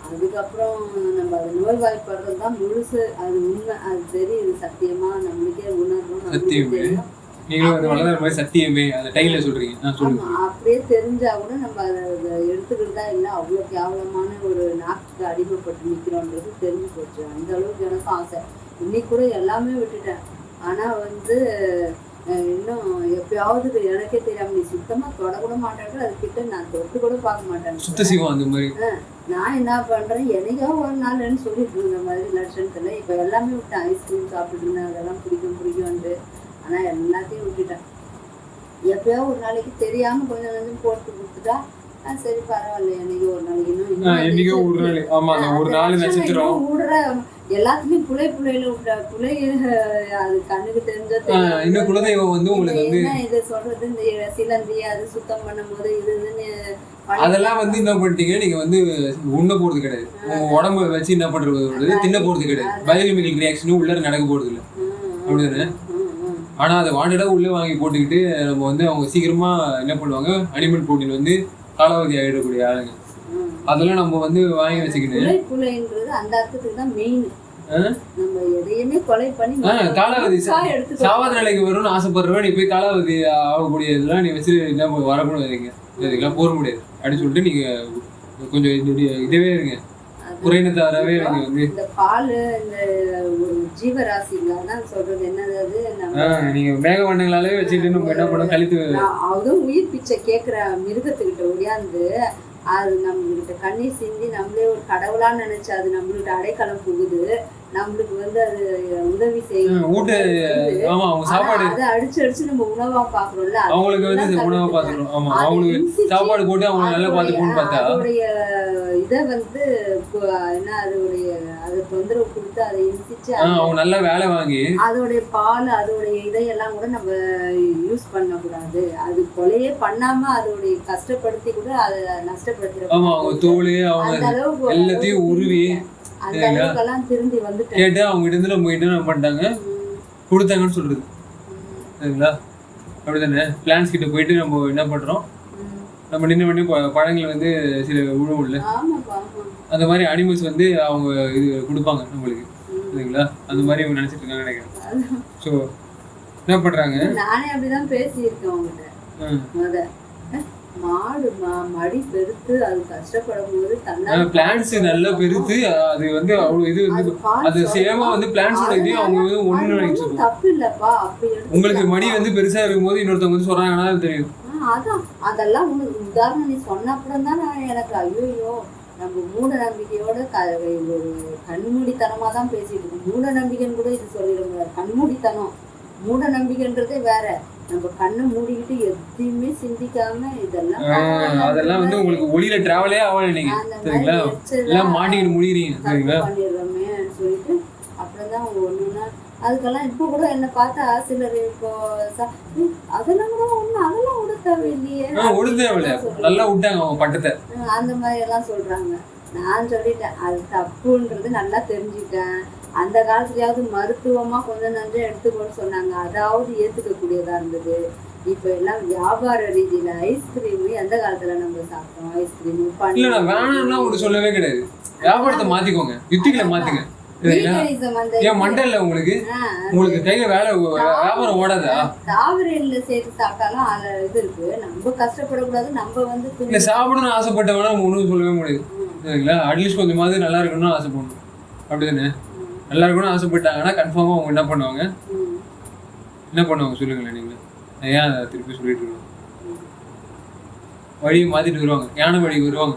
அதுக்கப்புறம் நம்ம அது நோய்வாய்ப்படுறது தான் முழுசு. அது உண்மை, அது தெரியுது, சத்தியமா நம்மளுக்கே உணர்றோம். சத்தியமே நீங்களும் அது வளர்ற மாதிரி சத்தியமே அந்த டைல சொல்றீங்க. அப்படியே தெரிஞ்சா கூட நம்ம அதை எடுத்துக்கிட்டு தான் இல்லை, அவ்வளோ கேவலமான ஒரு நாக்கு அடிமைப்பட்டு நிற்கிறோன்றது தெரிஞ்சு போச்சு. அந்த அளவுக்கு எனக்கும் ஆசை. இன்னைக்கு கூட எல்லாமே விட்டுட்டேன். ஆனால் வந்து இன்னும் எப்பயாவது எனக்கே தெரியாம நீ சுத்தமாக தொடக்கூட மாட்டேன், அதுக்கிட்ட நான் தொட்டு கூட பார்க்க மாட்டேன். சுத்த சிவம் அந்த மாதிரி நான் என்ன பண்ணுறேன், என்னைக்கோ ஒரு நாள்னு சொல்லிட்டு இருந்த மாதிரி லட்சணத்தில் இப்போ எல்லாமே விட்டேன். ஐஸ்கிரீம் சாப்பிட்டு இருந்தேன், அதெல்லாம் பிடிக்கும்ட்டு. ஆனால் எல்லாத்தையும் விட்டுட்டேன். எப்பயோ ஒரு நாளைக்கு தெரியாமல் கொஞ்சம் கொஞ்சம் போட்டு கொடுத்துட்டா சரி பரவாயில்ல, என்னைக்கோ ஒரு நாளைக்கு இன்னும் விடுற எல்லாத்துலயும் புலையில விட்டுற புலை. அது கண்ணுக்கு தெரிஞ்ச குலதெய்வம் வந்து உங்களுக்கு வந்து இதை சொல்றது, இந்த சிலந்தி அது சுத்தம் பண்ணும் போது இதுன்னு அதெல்லாம் வந்து என்ன பண்ணிட்டீங்க, நீங்க வந்து உண்ண போறது கிடையாது, உங்க உடம்பு வச்சு என்ன பண்றது, தின்ன போறது கிடையாது. பயோகெமிக்கல் ரியாக்ஷனும் உள்ள நடக்க போறது இல்லை, அப்படிதானே? ஆனா அதை வாண்டடா உள்ள வாங்கி போட்டுக்கிட்டு நம்ம வந்து அவங்க சீக்கிரமா என்ன பண்ணுவாங்க, அனிமல் ப்ரோட்டீன் வந்து காலாவதி ஆகிடக்கூடிய ஆளுங்க. அதெல்லாம் நம்ம வந்து வாங்கி வச்சுக்கிட்டு அந்த அர்த்தத்துக்கு தான் மெயின். நம்ம எதையுமே கொலை பண்ணி காலாவதி சாவாத நிலைக்கு வரும்னு ஆசைப்படுறவன் நீ போய் காலாவதி ஆகக்கூடிய இதெல்லாம் நீ வச்சு என்ன வரக்கூடாது, வைங்க இதுக்கெல்லாம் போட முடியாது அப்படின்னு சொல்லிட்டு நீங்க கொஞ்சம் இதவே இருங்க, குறைந்ததாகவே நீங்க வந்து இந்த பால் இந்த ஜீவராசிகளாதான் சொல்றது என்னது, நீங்க மேக வண்ணங்களாலே வச்சுட்டு நம்ம என்ன பண்ணோம் கழித்து அதுவும் உயிர் பிச்சை கேட்குற மிருகத்துக்கிட்ட ஒடியாந்து அது நம்மகிட்ட கண்ணீர் சிந்தி நம்மளே ஒரு கடவுளா நினைச்சு அது நம்மளுக்கு அடைக்கலம் புகுது, நம்மளுக்கு வந்து அது உதவி செய்யும். அதை அடிச்சு நம்ம உணவா பாக்குறோம்ல, அவங்களுக்கு வந்து உணவா பாத்துறோம். ஆமா, அவங்களுக்கு சாப்பாடு போட்டு அவங்க நல்லா பாத்துக்கணும்னு பார்த்தா அதோடைய இதை வந்து என்ன அதோடைய அதை தொந்தரவு கொடுத்து அதை இன்சிச்சு அவங்க நல்லா வேலை வாங்கி அதோடைய பால் அதோடைய இதையெல்லாம் கூட நம்ம யூஸ் பண்ணக்கூடாது. அது கொலையே பண்ணாம அதோடைய கஷ்டப்படுத்தி கூட அதை நஷ்டப்படுத்துற அவங்க தோல் அவங்க அளவுக்கு எல்லாத்தையும் உருவி அந்த அளவுக்கெல்லாம் திருந்தி வந்துட்டேன் கேட்டு அவங்க கிட்ட இருந்து நம்ம கிட்ட என்ன பண்ணிட்டாங்க கொடுத்தாங்கன்னு சொல்றது சரிங்களா. அப்படிதானே பிளான்ஸ் கிட்ட போயிட்டு நம்ம என்ன பண்றோம், நம்ம நின்று பண்ணி பழங்கள் வந்து சில உழவும் இல்லை, அந்த மாதிரி அனிமல்ஸ் வந்து அவங்க இது கொடுப்பாங்க நம்மளுக்கு சரிங்களா. அந்த மாதிரி அவங்க நினைச்சிட்டு இருக்காங்க நினைக்கிறேன். ஸோ என்ன பண்றாங்க, நானே அப்படிதான் பேசியிருக்கேன் அவங்ககிட்ட. மாடு மடி பெருத்து அது கஷ்டப்படும் போது பிளான்ஸ் நல்லா பெருத்து அது வந்து அவ்வளவு இது வந்து அது சேமா வந்து பிளான்ஸோட இதையும் அவங்க வந்து ஒண்ணு நினைச்சிருக்கோம். தப்பு இல்லப்பா. அப்படி உங்களுக்கு மடி வந்து பெருசா இருக்கும்போது இன்னொருத்தவங்க வந்து சொல்றாங்கன்னா அது தெரியும். அதான் அதெல்லாம் உங்களுக்கு உதாரணம் நீ சொன்ன அப்புறம் தான் எனக்கு ஐயோ நம்ம மூட நம்பிக்கையோட ஒரு கண்மூடித்தனமா தான் பேசிட்டு இருக்கோம். மூட நம்பிக்கைன்னு கூட இது சொல்லிட முடியாது. கண்மூடித்தனம் மூட நம்பிக்கைன்றதே வேற. நம்ம கண்ணை மூடிக்கிட்டு எதையுமே சிந்திக்காம அதெல்லாம் வந்து உங்களுக்கு ஒளியில டிராவலே ஆகல நீங்க சரிங்களா, எல்லாம் மாட்டிக்கிட்டு முடியறீங்க சரிங்களா பண்ணிடுறோமே சொல்லிட்டு அப்புறம் தான் அவங்க ஒண்ணுன்னா அதுக்கெல்லாம் இப்போ கூட என்ன பார்த்தா சிலர் இப்போ அதெல்லாம் கூட ஒண்ணு அதெல்லாம் விட தேவையில்லையே நல்லா விட்டாங்க அவங்க பட்டத்தை அந்த மாதிரி எல்லாம் சொல்றாங்க. நான் சொல்லிட்டேன் அது தப்புன்றது நல்லா தெரிஞ்சுட்டேன். அந்த காலத்துலயாவது மருத்துவமா கொஞ்சம் நஞ்சம் எடுத்துக்கோன்னு சொன்னாங்க, அதாவது ஏத்துக்க கூடியதா இருந்தது. இப்ப எல்லாம் வியாபார ரீதியில ஐஸ்கிரீம் எந்த காலத்துல நம்ம சாப்பிட்டோம், ஐஸ்கிரீம் வேணாம்னா உங்களுக்கு சொல்லவே கிடையாது. வியாபாரத்தை மாத்திக்கோங்க, யுத்திகளை மாத்துங்க. ஏன் மண்டல்ல உங்களுக்கு கையில வேலை வியாபாரம் ஓடாதா? தாவரையில சேர்த்து சாப்பிட்டாலும் அதுல இது இருக்கு. நம்ம கஷ்டப்படக்கூடாது. நம்ம வந்து இல்ல சாப்பிடணும்னு ஆசைப்பட்டவனா நம்ம ஒண்ணும் சொல்லவே முடியாது சரிங்களா. அட்லீஸ்ட் கொஞ்சமாவது நல்லா இருக்கணும்னு ஆசைப்படணும். அப்படிதானே, நல்லா இருக்கணும்னு ஆசைப்பட்டாங்கன்னா கன்ஃபார்மா அவங்க என்ன பண்ணுவாங்க சொல்லுங்களேன் நீங்க. ஏன் அதை திருப்பி சொல்லிட்டு இருக்கோம், வழியை மாத்திட்டு வருவாங்க, ஞான வழிக்கு வருவாங்க.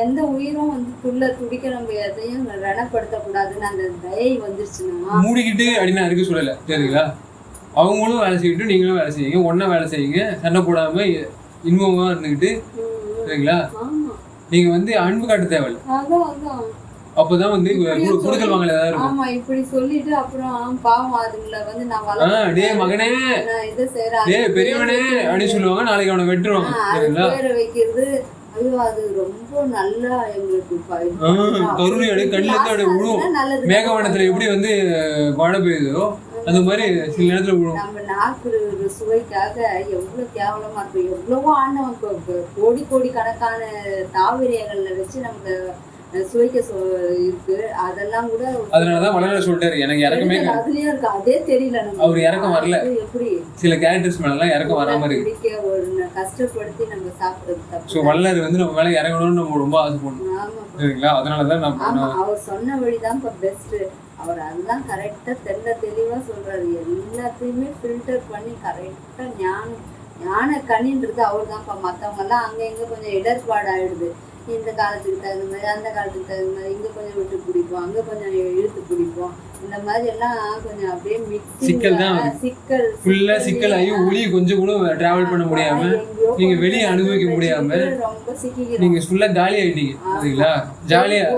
எந்த உயிரும் வந்து துடிக்க நம்ம எதையும் ரணப்படுத்த கூடாதுன்னு அந்த தயை வந்துருச்சுன்னா மூடிக்கிட்டு அப்படின்னா இருக்க சொல்லல சரிங்களா. அவங்களும் வேலை செய்யட்டும், நீங்களும் வேலை செய்யுங்க, ஒன்னா வேலை செய்யுங்க, சண்டை போடாம இன்பமா இருந்துக்கிட்டு சரிங்களா. நீங்க வந்து அன்பு காட்ட தேவையில்லை. அப்பதான் வந்து குடுக்கல் வாங்கல ஏதாவது இருக்கும். ஆமா இப்படி சொல்லிட்டு அப்புறம் பாவம் அதுங்களை வந்து நான் டேய் மகனே இதை செய்யறேன் டேய் பெரியவனே அப்படின்னு சொல்லுவாங்க. நாளைக்கு அவனை வெட்டுருவாங்க சரிங்களா. பேரை வைக்கிறது ஐயோ அது ரொம்ப நல்லா எங்களுக்கு கருணை கண்ணுல இருந்து அப்படியே விழுவும். மேகவனத்துல எப்படி வந்து மழை பெய்யுதோ அந்த மாதிரி சில நேரத்துல விழுவும். நம்ம நாக்கு சுவைக்காக எவ்வளவு கேவலமா இருக்கும். எவ்வளவோ ஆண்டவன் கோடி கணக்கான தாவரியங்கள்ல வச்சு நமக்கு சுவைக்க இருக்கு. அதெல்லாம் கூட அதனாலதான் வளர சொல்லிட்டாரு எனக்கு இறக்கமே அதுலயும் இருக்கு. அதே தெரியல அவரு இறக்கம் வரல. எப்படி சில கேரக்டர்ஸ் மேல எல்லாம் இறக்கம் வராம இருக்கு. ஒரு கஷ்டப்படுத்தி நம்ம சாப்பிடுறது. சோ வள்ளலார் வந்து நம்ம மேல இறங்கணும்னு நம்ம ரொம்ப ஆசைப்படணும் சரிங்களா. அதனாலதான் நம்ம அவர் சொன்ன வழிதான் பெஸ்ட். அவர் அதெல்லாம் கரெக்டா தெளிவா சொல்றாரு. எல்லாத்தையுமே ஃபில்டர் பண்ணி கரெக்டா ஞான கண்ணின்றது அவர் தான்ப்பா. மத்தவங்க எல்லாம் அங்க இங்க கொஞ்சம் இடர்பாடு ஆயிடுது. இந்த காலத்துக்கு தகுந்த மாதிரி அந்த காலத்துக்கு தகுந்த மாதிரி இங்க கொஞ்சம் விட்டு பிடிப்போம், அங்க கொஞ்சம் இழுத்து பிடிப்போம். இந்த மாதிரி எல்லாம் கொஞ்சம் அப்படியே சிக்கல் ஆகி ஒளி கொஞ்சம் கூட டிராவல் பண்ண முடியாம நீங்க வெளியே அனுபவிக்க முடியாம ரொம்ப சிக்கிக்கிறோம். நீங்க ஃபுல்லா காலி ஆயிட்டீங்க சரிங்களா. ஜாலியா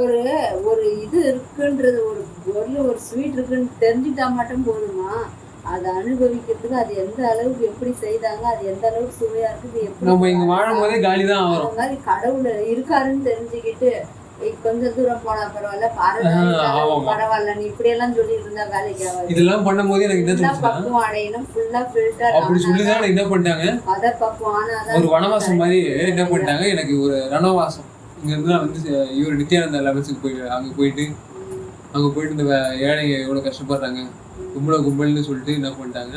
ஒரு இது இருக்குன்றது ஒரு பொருள் ஒரு ஸ்வீட் இருக்குன்னு தெரிஞ்சுட்டா மட்டும் போதுமா? அதை அனுபவிக்கிறதுக்கு அது எந்த அளவுக்கு எப்படி செய்தாங்க, அது எந்த அளவுக்கு சுவையா இருக்குது, எப்படி நம்ம இங்க வாழும் போதே காலி தான் ஆகும். அந்த மாதிரி கடவுள் இருக்காருன்னு தெரிஞ்சுக்கிட்டு கொஞ்சம் தூரம் போனா பரவாயில்ல, பரவாயில்ல நீ இப்படி எல்லாம் சொல்லிட்டு இருந்தா வேலைக்கு ஆகாது. இதெல்லாம் பண்ணும் போது எனக்கு என்ன பக்குவம் அடையணும், ஃபுல்லா ஃபில்டர் அப்படி சொல்லிதான் என்ன பண்ணிட்டாங்க. அத பக்குவம் ஆனாதான் ஒரு வனவாசம் மாதிரி என்ன பண்ணிட்டாங்க. எனக்கு ஒரு ரணவாசம் இங்க இருந்து நான் வந்து இவர் நித்யானந்த லெவல்ஸுக்கு அங்க போயிட்டு இந்த ஏழைங்க எவ்வளவு கஷ்டப்படுறாங்க கும்பல்னு சொல்லிட்டு என்ன பண்ணிட்டாங்க,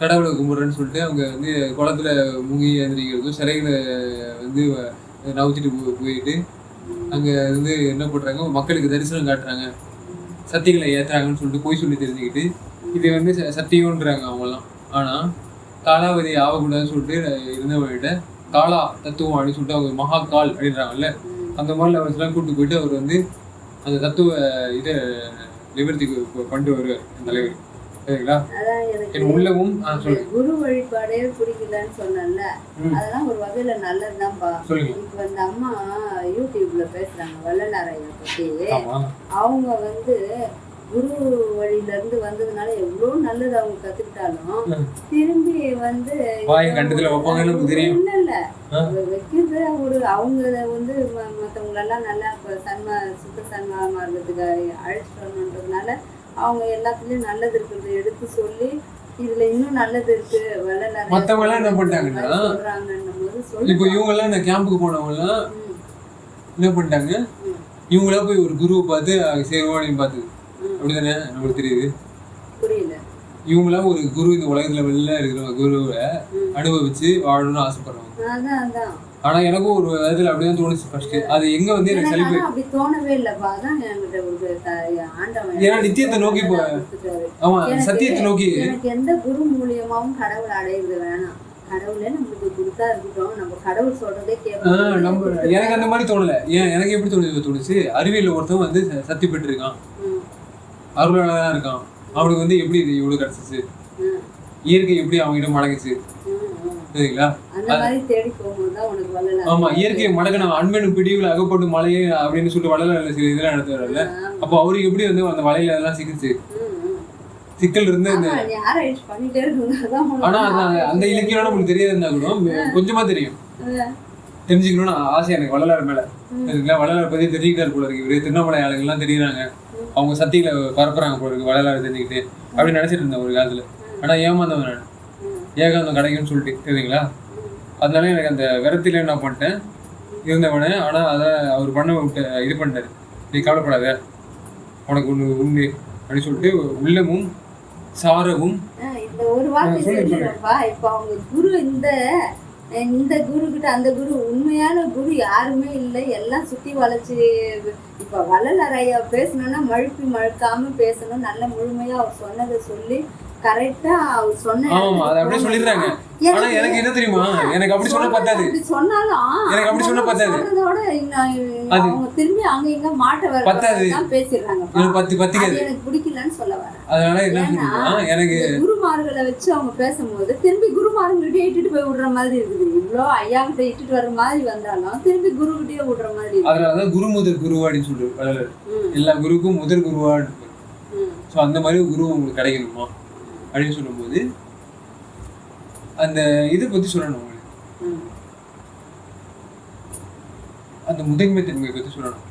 கடவுளை கும்பிடுறேன்னு சொல்லிட்டு அவங்க வந்து குளத்துல முங்கி எழுந்திரிக்கிறதும் சிறைகளை வந்து நவுத்திட்டு போயிட்டு அங்க வந்து என்ன பண்றாங்க, மக்களுக்கு தரிசனம் காட்டுறாங்க, சத்தியங்களை ஏத்துறாங்கன்னு சொல்லிட்டு போய் சொல்லி தெரிஞ்சுக்கிட்டு இது வந்து சத்தியம்ன்றாங்க அவங்கெல்லாம். ஆனா காலாவதி ஆகக்கூடாதுன்னு சொல்லிட்டு இருந்தவங்கிட்ட காலா தத்துவம் அப்படின்னு சொல்லிட்டு அவங்க மகா கால் அப்படின்றாங்கல்ல, அந்த மாதிரி லெவல்ஸ்லாம் கூப்பிட்டு போயிட்டு அவர் வந்து அந்த தத்துவ இதை நிவர்த்தி கொண்டு வருவார் தலைவர். சரிங்களா? அதான் எனக்கு என் உள்ளமும் இந்த குரு வழிபாடே பிடிக்கலன்னு சொன்னேன்ல, அதெல்லாம் ஒரு வகையில நல்லதுதான்ப்பா. சொல்லுங்க. இப்ப இந்த அம்மா யூடியூப்ல பேசுறாங்க வள்ளலாரைய பத்தி. ஆமா. அவங்க வந்து குரு வழியில இருந்து வந்ததுனால எவ்வளவு நல்லது அவங்க கத்துக்கிட்டாலும் திரும்பி வந்து வாய் கண்டத்துல வைப்பாங்கன்னு நமக்கு தெரியும். இல்ல வைக்கிறது ஒரு அவங்க வந்து மத்தவங்களெல்லாம் நல்லா சுத்த சன்மா மார்க்கத்துக்கு அழைச்சிட்டு வரணுன்றதுனால அவங்க எல்லாத்துலயும் நல்லது இருக்கிறத எடுத்து சொல்லி இதுல இன்னும் நல்லது இருக்கு வள்ளலார் மத்தவங்க எல்லாம் என்ன பண்ணிட்டாங்கன்னா சொல்றாங்கன்னும் போது இப்போ இவங்க எல்லாம் இந்த கேம்புக்கு போனவங்க எல்லாம் என்ன பண்ணிட்டாங்க, இவங்களா போய் ஒரு குருவை பார்த்து சேருவானின்னு பார்த்து அப்படிதானே நம்மளுக்கு தெரியுது. புரியல. இவங்களா ஒரு குரு இந்த உலகத்துல வெளில இருக்கிற குருவை அனுபவிச்சு வாழணும்னு ஆசைப்படுறாங்க. ஆனா எனக்கும் ஒரு விதத்துல அப்படிதான் தோணுச்சு ஃபர்ஸ்ட். அது எங்க வந்து எனக்கு சலிப்பு அப்படி தோணவே இல்லப்பா. அதான் என்கிட்ட ஒரு ஆண்டவன் ஏன்னா நித்தியத்தை நோக்கி ஆமா சத்தியத்தை நோக்கி எனக்கு எந்த குரு மூலியமாவும் கடவுள் அடையிறது வேணாம். கடவுளே நம்மளுக்கு கொடுத்தா இருக்கட்டும், நம்ம கடவுள் சொல்றதே கேட்கணும். நம்ம எனக்கு அந்த மாதிரி தோணல. ஏன் எனக்கு எப்படி தோணுச்சு, அறிவியல் ஒருத்தன் வந்து சக்தி பெற்று இருக்கான், அருளாளதான் இருக்கான், அவனுக்கு வந்து எப்படி இது இவ்வளவு கிடைச்சிச்சு, இயற்கை எப்படி அவங்ககிட்ட மடங்குச்சு சரிங்களா? ஆமா இயற்கையை மடங்கின அண்மனும் பிடிவில் அகப்பட்டு மலையே அப்படின்னு சொல்லிட்டு வள்ளலார் சில இதெல்லாம் நடத்துவார்ல. அப்போ அவருக்கு எப்படி வந்து அந்த வலையில அதெல்லாம் சிக்கிச்சு சிக்கல் இருந்து இந்த ஆனா அந்த இலக்கியம் நமக்கு தெரியாதுன்னா கூட கொஞ்சமா தெரியும், தெரிஞ்சுக்கணும்னு ஆசை எனக்கு வள்ளலார் மேல. சரிங்களா? வள்ளலார் பத்தி தெரிஞ்சுக்கிட்டாரு போல இருக்கு. இவரு திருவண்ணாமலை ஆளுங்கெல்லாம் தெரியுறாங்க, அவங்க சத்திகளை பரப்புறாங்க போல இருக்கு வள்ளலார் தெரிஞ்சுக்கிட்டு அப்படின்னு நினைச்சிட்டு இருந்தேன் ஒரு காலத்துல. ஆனா ஏமாந்தவன் நான், ஏகாந்தம் கிடைக்கும்னு சொல்லிட்டு சரிங்களா? அதனால எனக்கு அந்த விரத்தில என்ன பண்ணிட்டேன் இருந்தவனே. ஆனா அதை அவர் பண்ண விட்டு இது பண்ணிட்டாரு, நீ கவலைப்படாத உனக்கு ஒண்ணு உண்டு அப்படின்னு சொல்லிட்டு உள்ளமும் சாரவும் இந்த ஒரு வார்த்தை சொல்லிடுறப்பா. இப்ப அவங்க குரு இந்த குரு கிட்ட அந்த குரு உண்மையான குரு யாருமே இல்லை, எல்லாம் சுத்தி வளைச்சு. இப்ப வள்ளலார் ஐயா பேசணும்னா மழுக்காம பேசணும், நல்ல முழுமையா அவர் சொன்னதை சொல்லி கரெக்டா அவர் சொன்ன அப்படியே சொல்லிடுறாங்க. ஆனா எனக்கு என்ன தெரியுமா, எனக்கு அப்படி சொன்ன பத்தாது. சொன்னாலும் எனக்கு அப்படி சொன்ன பத்தாது. அவங்க திரும்பி அங்க இங்க மாட்ட வர பத்தாது பேசிடுறாங்க. எனக்கு பிடிக்கலன்னு சொல்ல வரேன். அதனால என்ன சொல்றேன்னா, எனக்கு குருமார்களை வச்சு அவங்க பேசும்போது திரும்பி குருமார்கிட்டே இட்டுட்டு போய் விடுற மாதிரி இருக்குது. இவ்வளோ ஐயா கிட்ட இட்டுட்டு வர்ற மாதிரி வந்தாலும் திரும்பி குரு கிட்டே விடுற மாதிரி. அதனாலதான் குரு முதல் குருவாடின்னு சொல்றாரு. எல்லா குருக்கும் முதல் குருவாடு. ஸோ அந்த மாதிரி குரு உங்களுக்கு கிடைக்கணுமா அப்படின்னு சொல்லும்போது அந்த இதை பத்தி சொல்லணும் உங்களுக்கு, அந்த முதன்மை தன்மையை பத்தி சொல்லணும்.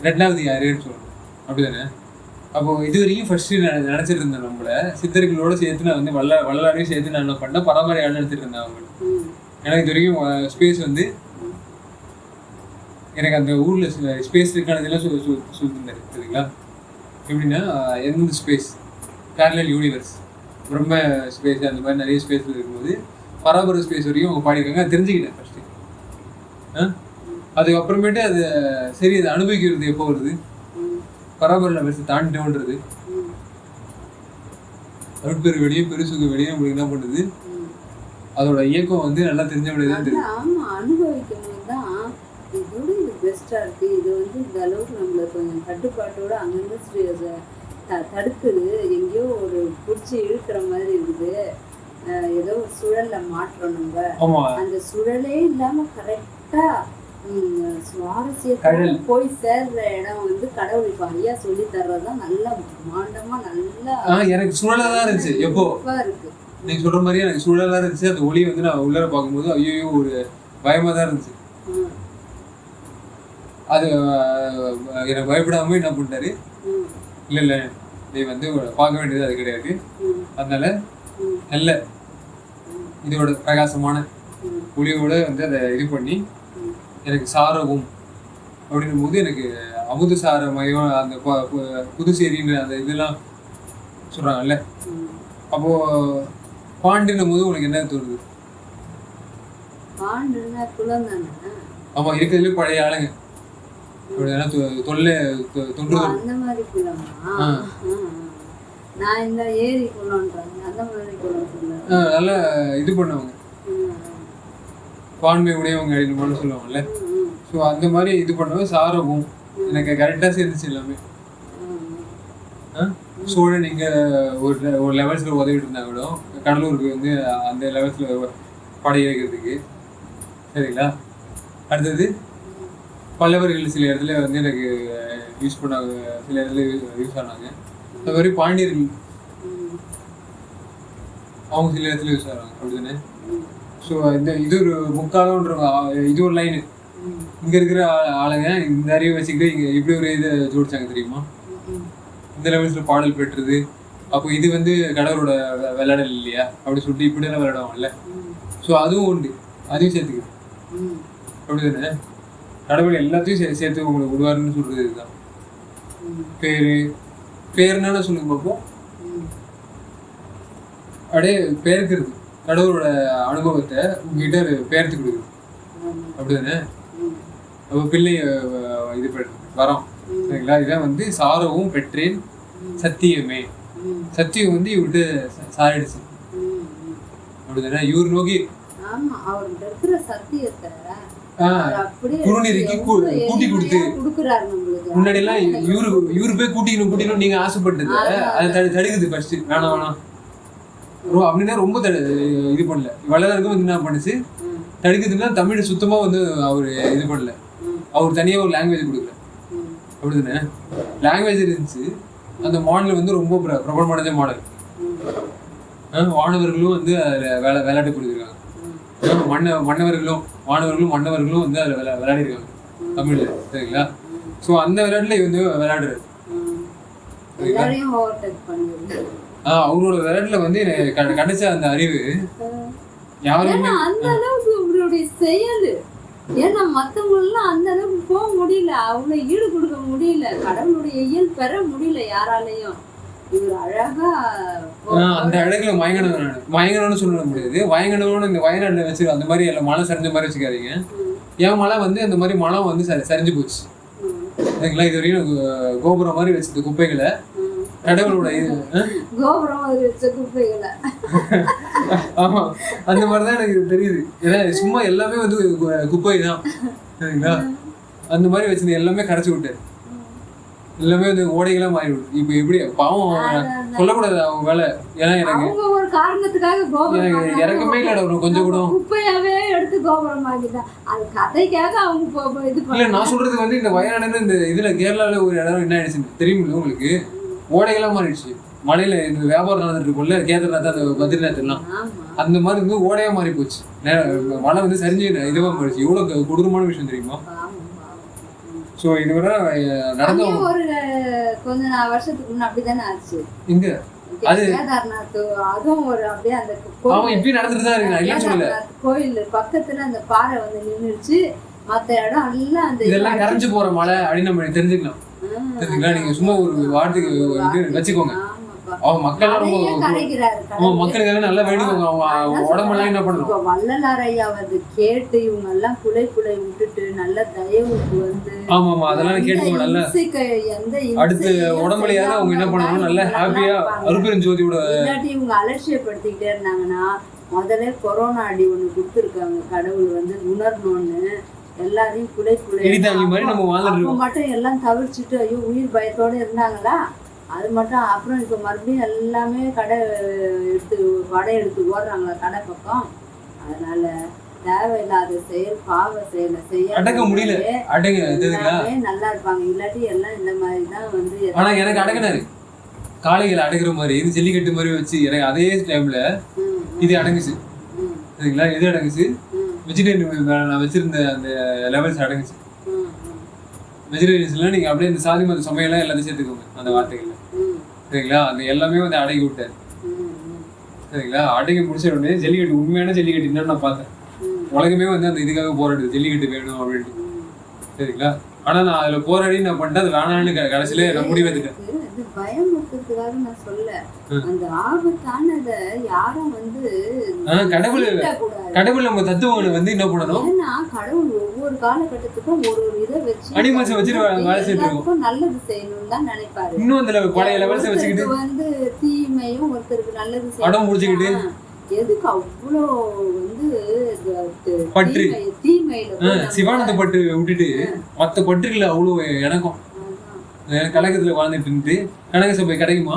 ரெண்டாவது யாருன்னு சொல்லணும், அப்படிதானே? அப்போ இது வரைக்கும் ஃபர்ஸ்ட் நினைச்சிட்டு இருந்தேன் நம்மள சித்தர்களோட சேர்த்து நான் வந்து வள்ளலாரையும் சேர்த்து நான் என்ன பண்ணேன், பரம்பரையால் நினைச்சிட்டு இருந்தேன் அவங்க. எனக்கு இது வரைக்கும் ஸ்பேஸ் வந்து எனக்கு அந்த ஊர்ல ஸ்பேஸ் இருக்கானதெல்லாம் சொல்லியிருந்தாரு சரிங்களா? எப்படின்னா எந்த ஸ்பேஸ் பேரலல் யூனிவர்ஸ், பிரம்ம ஸ்பேஸ், அந்த மாதிரி நிறைய ஸ்பேஸ் இருக்கும்போது பராபர ஸ்பேஸ் வரைக்கும் அவங்க பாடியிருக்காங்க. தெரிஞ்சுக்கிட்டேன் ஃபர்ஸ்ட். அதுக்கப்புறமேட்டு அது சரி அதை அனுபவிக்கிறது எப்போ வருது, பராபர லெவல்ஸ் தாண்டிட்டோன்றது அருட்பெரு வெளியே பெருசுக்கு வெளியே உங்களுக்கு என்ன பண்ணுது, அதோட இயக்கம் வந்து நல்லா தெரிஞ்சவனேதான் தெரியும். ஆமா அனுபவிக்கும் போதுதான் இதோட இது பெஸ்டா இருக்கு. இது வந்து இந்த அளவுக்கு நம்மள கொஞ்சம் கட்டுப்பாட்டோட அங்கங்க தடுக்குது, எங்கேயோ ஒரு பிடிச்சி இழுக்கிற மாதிரி இருக்குது. ஏதோ ஒரு சூழல்ல மாற்றோம் நம்ம, அந்த சூழலே இல்லாம கரெக்டா சுவாரஸ்யத்தோட போய் சேர்ற இடம் வந்து கடவுள் இப்ப ஐயா சொல்லி தர்றதுதான் நல்லா மாண்டமா நல்லா எனக்கு சூழலா தான் இருந்துச்சு. எப்போ இருக்கு நீங்க சொல்ற மாதிரி எனக்கு சூழலா இருந்துச்சு. அந்த ஒளி வந்து நான் உள்ளார பார்க்கும்போது ஐயோ ஒரு பயமா தான் இருந்துச்சு. அது எனக்கு பயப்படாம என்ன பண்ணிட்டாரு, இல்ல இல்ல நீ வந்து பார்க்க வேண்டியது அது கிடையாது, அதனால நல்ல இதோட பிரகாசமான ஒளியோட வந்து அதை இது பண்ணி எனக்கு சாரவும் அப்படின்னும் போது எனக்கு அமுது சாரமயம் அந்த புதுச்சேரின்ற அந்த இதெல்லாம் சொல்றாங்கல்ல. அப்போ பாண்டுன்னும் போது உனக்கு என்ன தோணுது? ஆமா இருக்கிறதுல பழைய ஆளுங்க நல்லா இது பண்ணுவாங்க, பான்மை உடையவங்க அப்படின்னு சொல்லுவாங்கல்ல. ஸோ அந்த மாதிரி இது பண்ணுவோம். சாரவும் எனக்கு கரெக்டாக சேர்ந்துச்சு எல்லாமே. சோழன் இங்க ஒரு லெவல்ஸ்ல உதவிட்டு இருந்தாங்களோ கடலூருக்கு வந்து அந்த லெவல்ஸ்ல படை இறக்கிறதுக்கு. சரிங்களா? அடுத்தது பல்லவர்கள் சில இடத்துல வந்து எனக்கு யூஸ் பண்ணாங்க, சில இடத்துல யூஸ் ஆனாங்க. அது மாதிரி பாண்டியர்கள் அவங்க சில இடத்துல யூஸ் ஆகிறாங்க. அப்படிதானே? ஸோ இது ஒரு முக்காலன்ற இது ஒரு லைனு. இங்க இருக்கிற ஆளுங்க இந்த அறிவை வச்சுக்கிட்டு இங்க இப்படி ஒரு இதை ஜோடிச்சாங்க தெரியுமா? இந்த லெவல்ஸ்ல பாடல் பெற்றது. அப்போ இது வந்து கடவுளோட விளையாடல் இல்லையா அப்படி சொல்லிட்டு இப்படியெல்லாம் விளையாடுவாங்கல்ல. ஸோ அதுவும் உண்டு, அதையும் சேர்த்துக்கு. அப்படிதானே? கடவுள் எல்லாத்தையும் சேர்த்து உங்களுக்கு விடுவாருன்னு சொல்றது இதுதான். பேர் என்னன்னு சொல்லுங்க பார்ப்போம். அப்படியே பேருக்குறது கடவுளோட அனுபவத்தை உங்ககிட்ட பேர்த்து கொடுக்குது. அப்படிதானே? அப்போ பிள்ளை இது வரோம். சரிங்களா? இதான் வந்து சாரவும் பெற்றேன் சத்தியமே. சத்தியம் வந்து இவர்கிட்ட சாரிடுச்சு. அப்படிதானே? இவர் நோக்கி குறுநெறிக்கு கூட்டி கொடுத்து முன்னாடி எல்லாம் இவரு போய் கூட்டிக்கணும் நீங்க ஆசைப்பட்டது அதை தடுக்குது. ஃபர்ஸ்ட் வேணாம் அப்படின்னா ரொம்ப இது பண்ணல. வள்ளலாருக்கும் வந்து என்ன பண்ணுச்சு தடுக்குதுன்னா தமிழ் சுத்தமா வந்து அவரு இது பண்ணல. அவர் தனியா ஒரு லாங்குவேஜ் கொடுக்கல. அப்படிதானே? லாங்குவேஜ் இருந்துச்சு. அந்த மாடல் வந்து ரொம்ப பிரபலமடைஞ்ச மாடல். வானவர்களும் வந்து அதில் விளையாட்டு கொடுத்துருக்காங்க. மன்னவர்களும் வந்து அதில் விளையாடிருக்காங்க தமிழ்ல. சரிங்களா? ஸோ அந்த விளையாட்டுல வந்து விளையாடுறது. அவரோட விளையாட்டுல வந்து கிடைச்ச அந்த அறிவு யாருமே அந்த அளவுக்கு இவருடைய செயல். ஏன்னா மத்தவங்களெல்லாம் அந்த அளவுக்கு போக முடியல, அவ்வளவு ஈடு கொடுக்க முடியல, கடவுளுடைய இயல் பெற முடியல யாராலையும். இவர் அழகா அந்த அழகுல மயங்கணும்னு சொல்ல முடியாது. வயங்கணும்னு இந்த வயநாடுல வச்சு அந்த மாதிரி எல்லாம் மழை சரிஞ்ச மாதிரி வச்சுக்காதீங்க. என் மழை வந்து அந்த மாதிரி மழை வந்து சரிஞ்சு போச்சு. சரிங்களா? இது வரையும் கோபுரம் மாதிரி வச்சது குப்பைகளை கடவுளோட ஆமா அந்த மாதிரிதான் எனக்கு தெரியுது. ஏன்னா சும்மா எல்லாமே வந்து குப்பை தான். சரிங்களா? அந்த மாதிரி வச்சது எல்லாமே கரைச்சி விட்டாரு. எல்லாமே வந்து ஓடைகளா மாறி விடு. இப்ப எப்படி பாவம் சொல்லக்கூடாது அவங்க வேலை. ஏன்னா எனக்கு ஒரு காரணத்துக்காக எனக்கு இறக்கமே இல்ல கொஞ்சம் கூட குப்பையாவே எடுத்து கோபுரம் ஆகிட்டான். அது கதைக்காக அவங்க இது இல்ல. நான் சொல்றது வந்து இந்த வயநாடுல இந்த இதுல கேரளால ஒரு இடம் என்ன ஆயிடுச்சு தெரியுமில்ல உங்களுக்கு? ஓடைகளா மாறிடுச்சு. மலையில இந்த வியாபாரம் நடந்துட்டு இருக்கும்ல கேதார்நாத் அந்த பத்ரிநாத் எல்லாம் அந்த மாதிரி வந்து ஓடையா மாறி போச்சு. மழை வந்து சரிஞ்சு இதுவா மாறிடுச்சு. எவ்வளவு கொடூரமான விஷயம் தெரியுமா? சோ இதுவரை நடந்த ஒரு கொஞ்ச வருஷத்துக்கு முன்ன அப்படிதானே ஆச்சு இங்க. அது கேதார்நாத் அதுவும் ஒரு அப்படியே அந்த இப்படி நடந்துட்டு தான் இருக்கு. நான் இல்ல சொல்லல. கோயில் பக்கத்துல அந்த பாறை வந்து நின்னுச்சு. மத்த இடம் எல்லாம் அந்த இதெல்லாம் கரைஞ்சு போற மலை அப்படின்னு நம்ம தெரிஞ்சுக்கலாம். தெரிஞ்சுக்கலாம். நீங்க சும்மா ஒரு வார்த்தைக்கு வச்சுக்கோங்க. அவங்க மக்கள் மக்களுக்காக நல்லா வேண்டிக்கோங்க. அவங்க உடம்பெல்லாம் என்ன பண்ணுவோம். வள்ளலார் ஐயா வந்து கேட்டு இவங்க எல்லாம் குலை விட்டுட்டு நல்ல தயவுக்கு வந்து ஆமா அதெல்லாம் கேட்டுக்கோங்க. நல்லா அடுத்து உடம்புலையாவது அவங்க என்ன பண்ணணும் நல்லா ஹாப்பியா அருப்பெருஞ்சோதியோட இல்லாட்டி இவங்க அலட்சியப்படுத்திக்கிட்டே இருந்தாங்கன்னா முதல்ல கொரோனா அடி ஒண்ணு கொடுத்துருக்காங்க. கடவுள் வந்து உணரணும்னு எல்லாரையும் குலை மட்டும் எல்லாம் தவிர்த்துட்டு ஐயோ உயிர் பயத்தோட இருந்தாங்களா. அது மட்டும் அப்புறம் இப்போ மறுபடியும் எல்லாமே கடை எடுத்து ஓடுறாங்களா கடை பக்கம். அதனால தேவையில்லாத செயல் பாவ செயலை செய்ய அடக்க முடியல. நல்லா இருப்பாங்க. இல்லாட்டி எல்லாம் இந்த மாதிரி தான் வந்து. ஆனா எனக்கு அடங்கினாரு காளைகளை அடங்குற மாதிரி இது ஜல்லிக்கட்டு மாதிரி வச்சு எனக்கு அதே டைம்ல இது அடங்குச்சு. சரிங்களா? எது அடங்குச்சு? வெஜிடேரியன் நான் வச்சிருந்த அந்த லெவல்ஸ் அடங்குச்சு. வெஜிடேரியன்ஸ்லாம் நீங்க அப்படியே இந்த சாதி மத சமையலாம் எல்லாத்தையும் சேர்த்துக்கோங்க அந்த வார்த்தைகள்ல. சரிங்களா? அந்த எல்லாமே வந்து அடங்கி விட்டாரு. சரிங்களா? அடங்கி முடிச்ச உடனே ஜல்லிக்கட்டு உண்மையான ஜல்லிக்கட்டு என்னன்னு நான் பார்த்தேன். உலகமே வந்து அந்த இதுக்காக போராடுது ஜல்லிக்கட்டு வேணும் அப்படின்ட்டு. சரிங்களா? ஆனா நான் அதுல போராடி நான் பண்ணிட்டேன். அது வேணான்னு கடைசியில நான் முடிவெடுத்துட்டேன். பயமுறுத்துறதுக்காக நான் சொல்ல அந்த ஆபத்தானத யாரும் வந்து கடவுள் நம்ம தத்துவங்களை வந்து என்ன பண்ணணும். ஏன்னா கடவுள் ஒவ்வொரு காலகட்டத்துக்கும் ஒரு இதை வச்சு அனிமல்ஸ் வச்சு வேலை செய்யணும். நல்லது செய்யணும்னு தான் நினைப்பாரு. இன்னும் அந்த பழைய லெவல்ஸ் வச்சுக்கிட்டு வந்து தீமையும் ஒருத்தருக்கு நல்லது அடம் முடிச்சுக்கிட்டு எதுக்கு அவ்வளோ வந்து பற்று தீமையில சிவானந்த பற்று விட்டுட்டு மற்ற பற்றுல அவ்வளோ எனக்கும் கழகத்துல வாழ்ந்துட்டு கனக சபை கிடைக்குமா?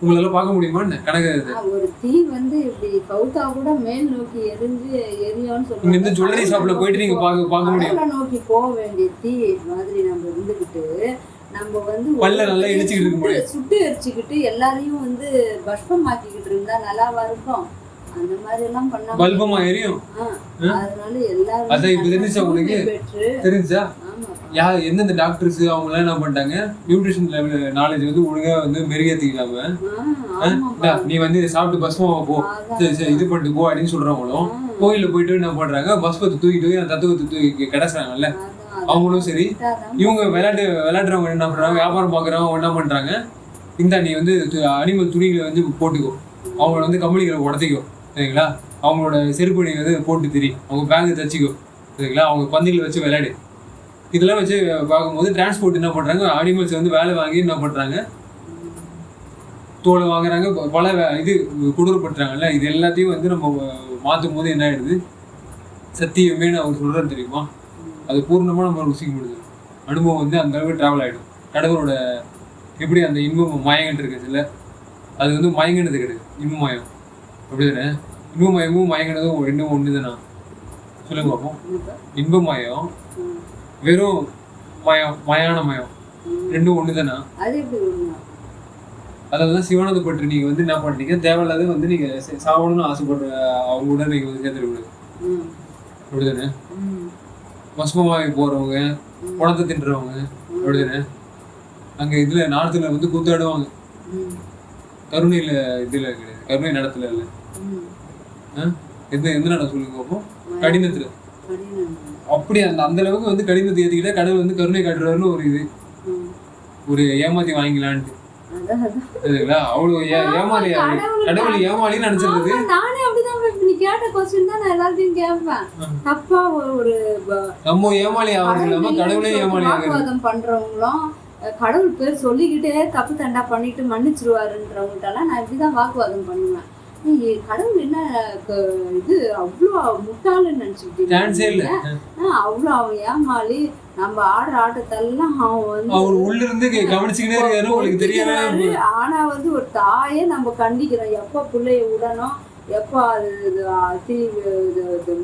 உங்களால பார்க்க முடியுமா என்ன கணக்கு? ஒரு தீ வந்து இப்படி கவுத்தா கூட மேல் நோக்கி எரிஞ்சு எரியும்னு இங்க இருந்து ஜுவல்லரி ஷாப்ல போயிட்டு நீங்க பார்க்க முடியும். நோக்கி போக வேண்டிய தீ மாதிரி நம்ம இருந்துகிட்டு நம்ம வந்து பல்ல நல்லா இடிச்சுக்கிட்டு இருக்க முடியும், சுட்டு எரிச்சுக்கிட்டு எல்லாரையும் வந்து பஷ்பமாக்கிக்கிட்டு இருந்தா நல்லாவா இருக்கும்? அந்த மாதிரி எல்லாம் பண்ணா பல்பமா எரியும். அதனால எல்லாரும் அதான் இப்ப தெரிஞ்சா உங்களுக்கு தெரிஞ்சா எந்தெந்த டாக்டர்ஸ் அவங்க எல்லாம் என்ன பண்ணிட்டாங்க, நியூட்ரிஷன் லெவல் நாலேஜ் வந்து ஒழுங்கா வந்து மெருகேற்றிக்காம நீ வந்து இதை சாப்பிட்டு பஸ்மா போ, சரி இது பண்ணிட்டு போ அப்படின்னு சொல்றவங்களும் கோயில போயிட்டு என்ன பண்றாங்க, பஸ்பத்தை தூக்கிட்டு அந்த தத்துவத்தை தூக்கி கிடைச்சாங்கல்ல அவங்களும் சரி. இவங்க விளையாடுறவங்க என்ன பண்றாங்க, வியாபாரம் பாக்குறவங்க என்ன பண்றாங்க, இந்த நீ வந்து அனிமல் துணிகளை வந்து போட்டுக்கோ, அவங்கள வந்து கம்பெனிகளை உடச்சிக்கோ சரிங்களா, அவங்களோட செருப்பு நீ வந்து போட்டு திரி, அவங்க பேங்க் தச்சுக்கோ சரிங்களா, அவங்க பந்திகளை வச்சு விளையாடு. இதெல்லாம் வச்சு பார்க்கும்போது டிரான்ஸ்போர்ட் என்ன பண்ணுறாங்க, அனிமல்ஸ் வந்து வேலை வாங்கி என்ன பண்ணுறாங்க, தோலை வாங்குறாங்க, பல இது கொடூரப்படுத்துறாங்கல்ல. இது எல்லாத்தையும் வந்து நம்ம மாற்றும் போது என்ன ஆயிடுது, சத்தியமேனு அவர் சொல்கிறது தெரியுமா, அது பூர்ணமாக நம்ம ருசிக்க முடியுது. அனுபவம் வந்து அந்த அளவுக்கு ட்ராவல் ஆகிடும். கடவுளோட எப்படி அந்த இன்பம் மயங்கிட்டு இருக்குதுல்ல, அது வந்து மயங்கினது கிடையாது, இன்ப மயம் அப்படி தானே. இன்ப மயமும் மயங்கினதும் ரெண்டும் ஒன்று தானா சொல்லுங்க பார்ப்போம். இன்ப மயம் வெறும் மயான மயம் ரெண்டும் ஒன்று தானா? அதெல்லாம் சிவனது பற்றி நீங்கள் வந்து என்ன பண்ணுறீங்க, தேவையில்லாத வந்து நீங்கள் சாவணும்னு ஆசைப்படுற அவங்க கூட நீங்கள் வந்து சேர்த்துக்கூடாது அப்படி தானே. பஸ்மமாகி போகிறவங்க, குணத்தை தின்றவங்க அப்படி தானே. அங்கே இதில் நார்த்தில் வந்து கூத்தாடுவாங்க, கருணையில் இதில் கிடையாது, கருணை நடத்துல இல்லை. எந்த நடம் சொல்லுங்க பார்ப்போம், கடினத்தில். அப்படி அந்த அளவுக்கு வந்து கடினத்தை ஏற்றிக்கிட்டா கடவுள் வந்து கருணை காட்டுறாருன்னு ஒரு இது, ஒரு ஏமாத்தி வாங்கிக்கலான்ட்டு அவ்வளவு ஏமாளி, கடவுள் ஏமாளின்னு நினைச்சிருக்குது. நானே அப்படிதான் நீ கேட்ட क्वेश्चन தான் நான் எல்லாத்தையும் கேட்பேன். தப்பா ஒரு நம்ம ஏமாளி ஆகிறது இல்லாம கடவுளே ஏமாளி வாக்குவாதம் பண்றவங்களும் கடவுள் பேர் சொல்லிக்கிட்டே தப்பு தண்டா பண்ணிட்டு மன்னிச்சிருவாருன்றவங்கள்ட்டலாம் நான் இப்படிதான் வாக்குவாதம் பண்ணுவேன். கடவுள் என்ன இது அவ்வளோ முட்டாளுன்னு நினைச்சுக்கிட்டீங்க, அவ்வளோ அவன் ஏமாளி. நம்ம ஆடுற ஆட்டத்தெல்லாம் அவன் வந்து உள்ள இருந்து கவனிச்சுக்கிட்டே இருக்காரு, உங்களுக்கு தெரியாது. ஆனா வந்து ஒரு தாயே நம்ம கண்டிக்கிறோம், எப்ப பிள்ளைய விடணும், எப்ப அது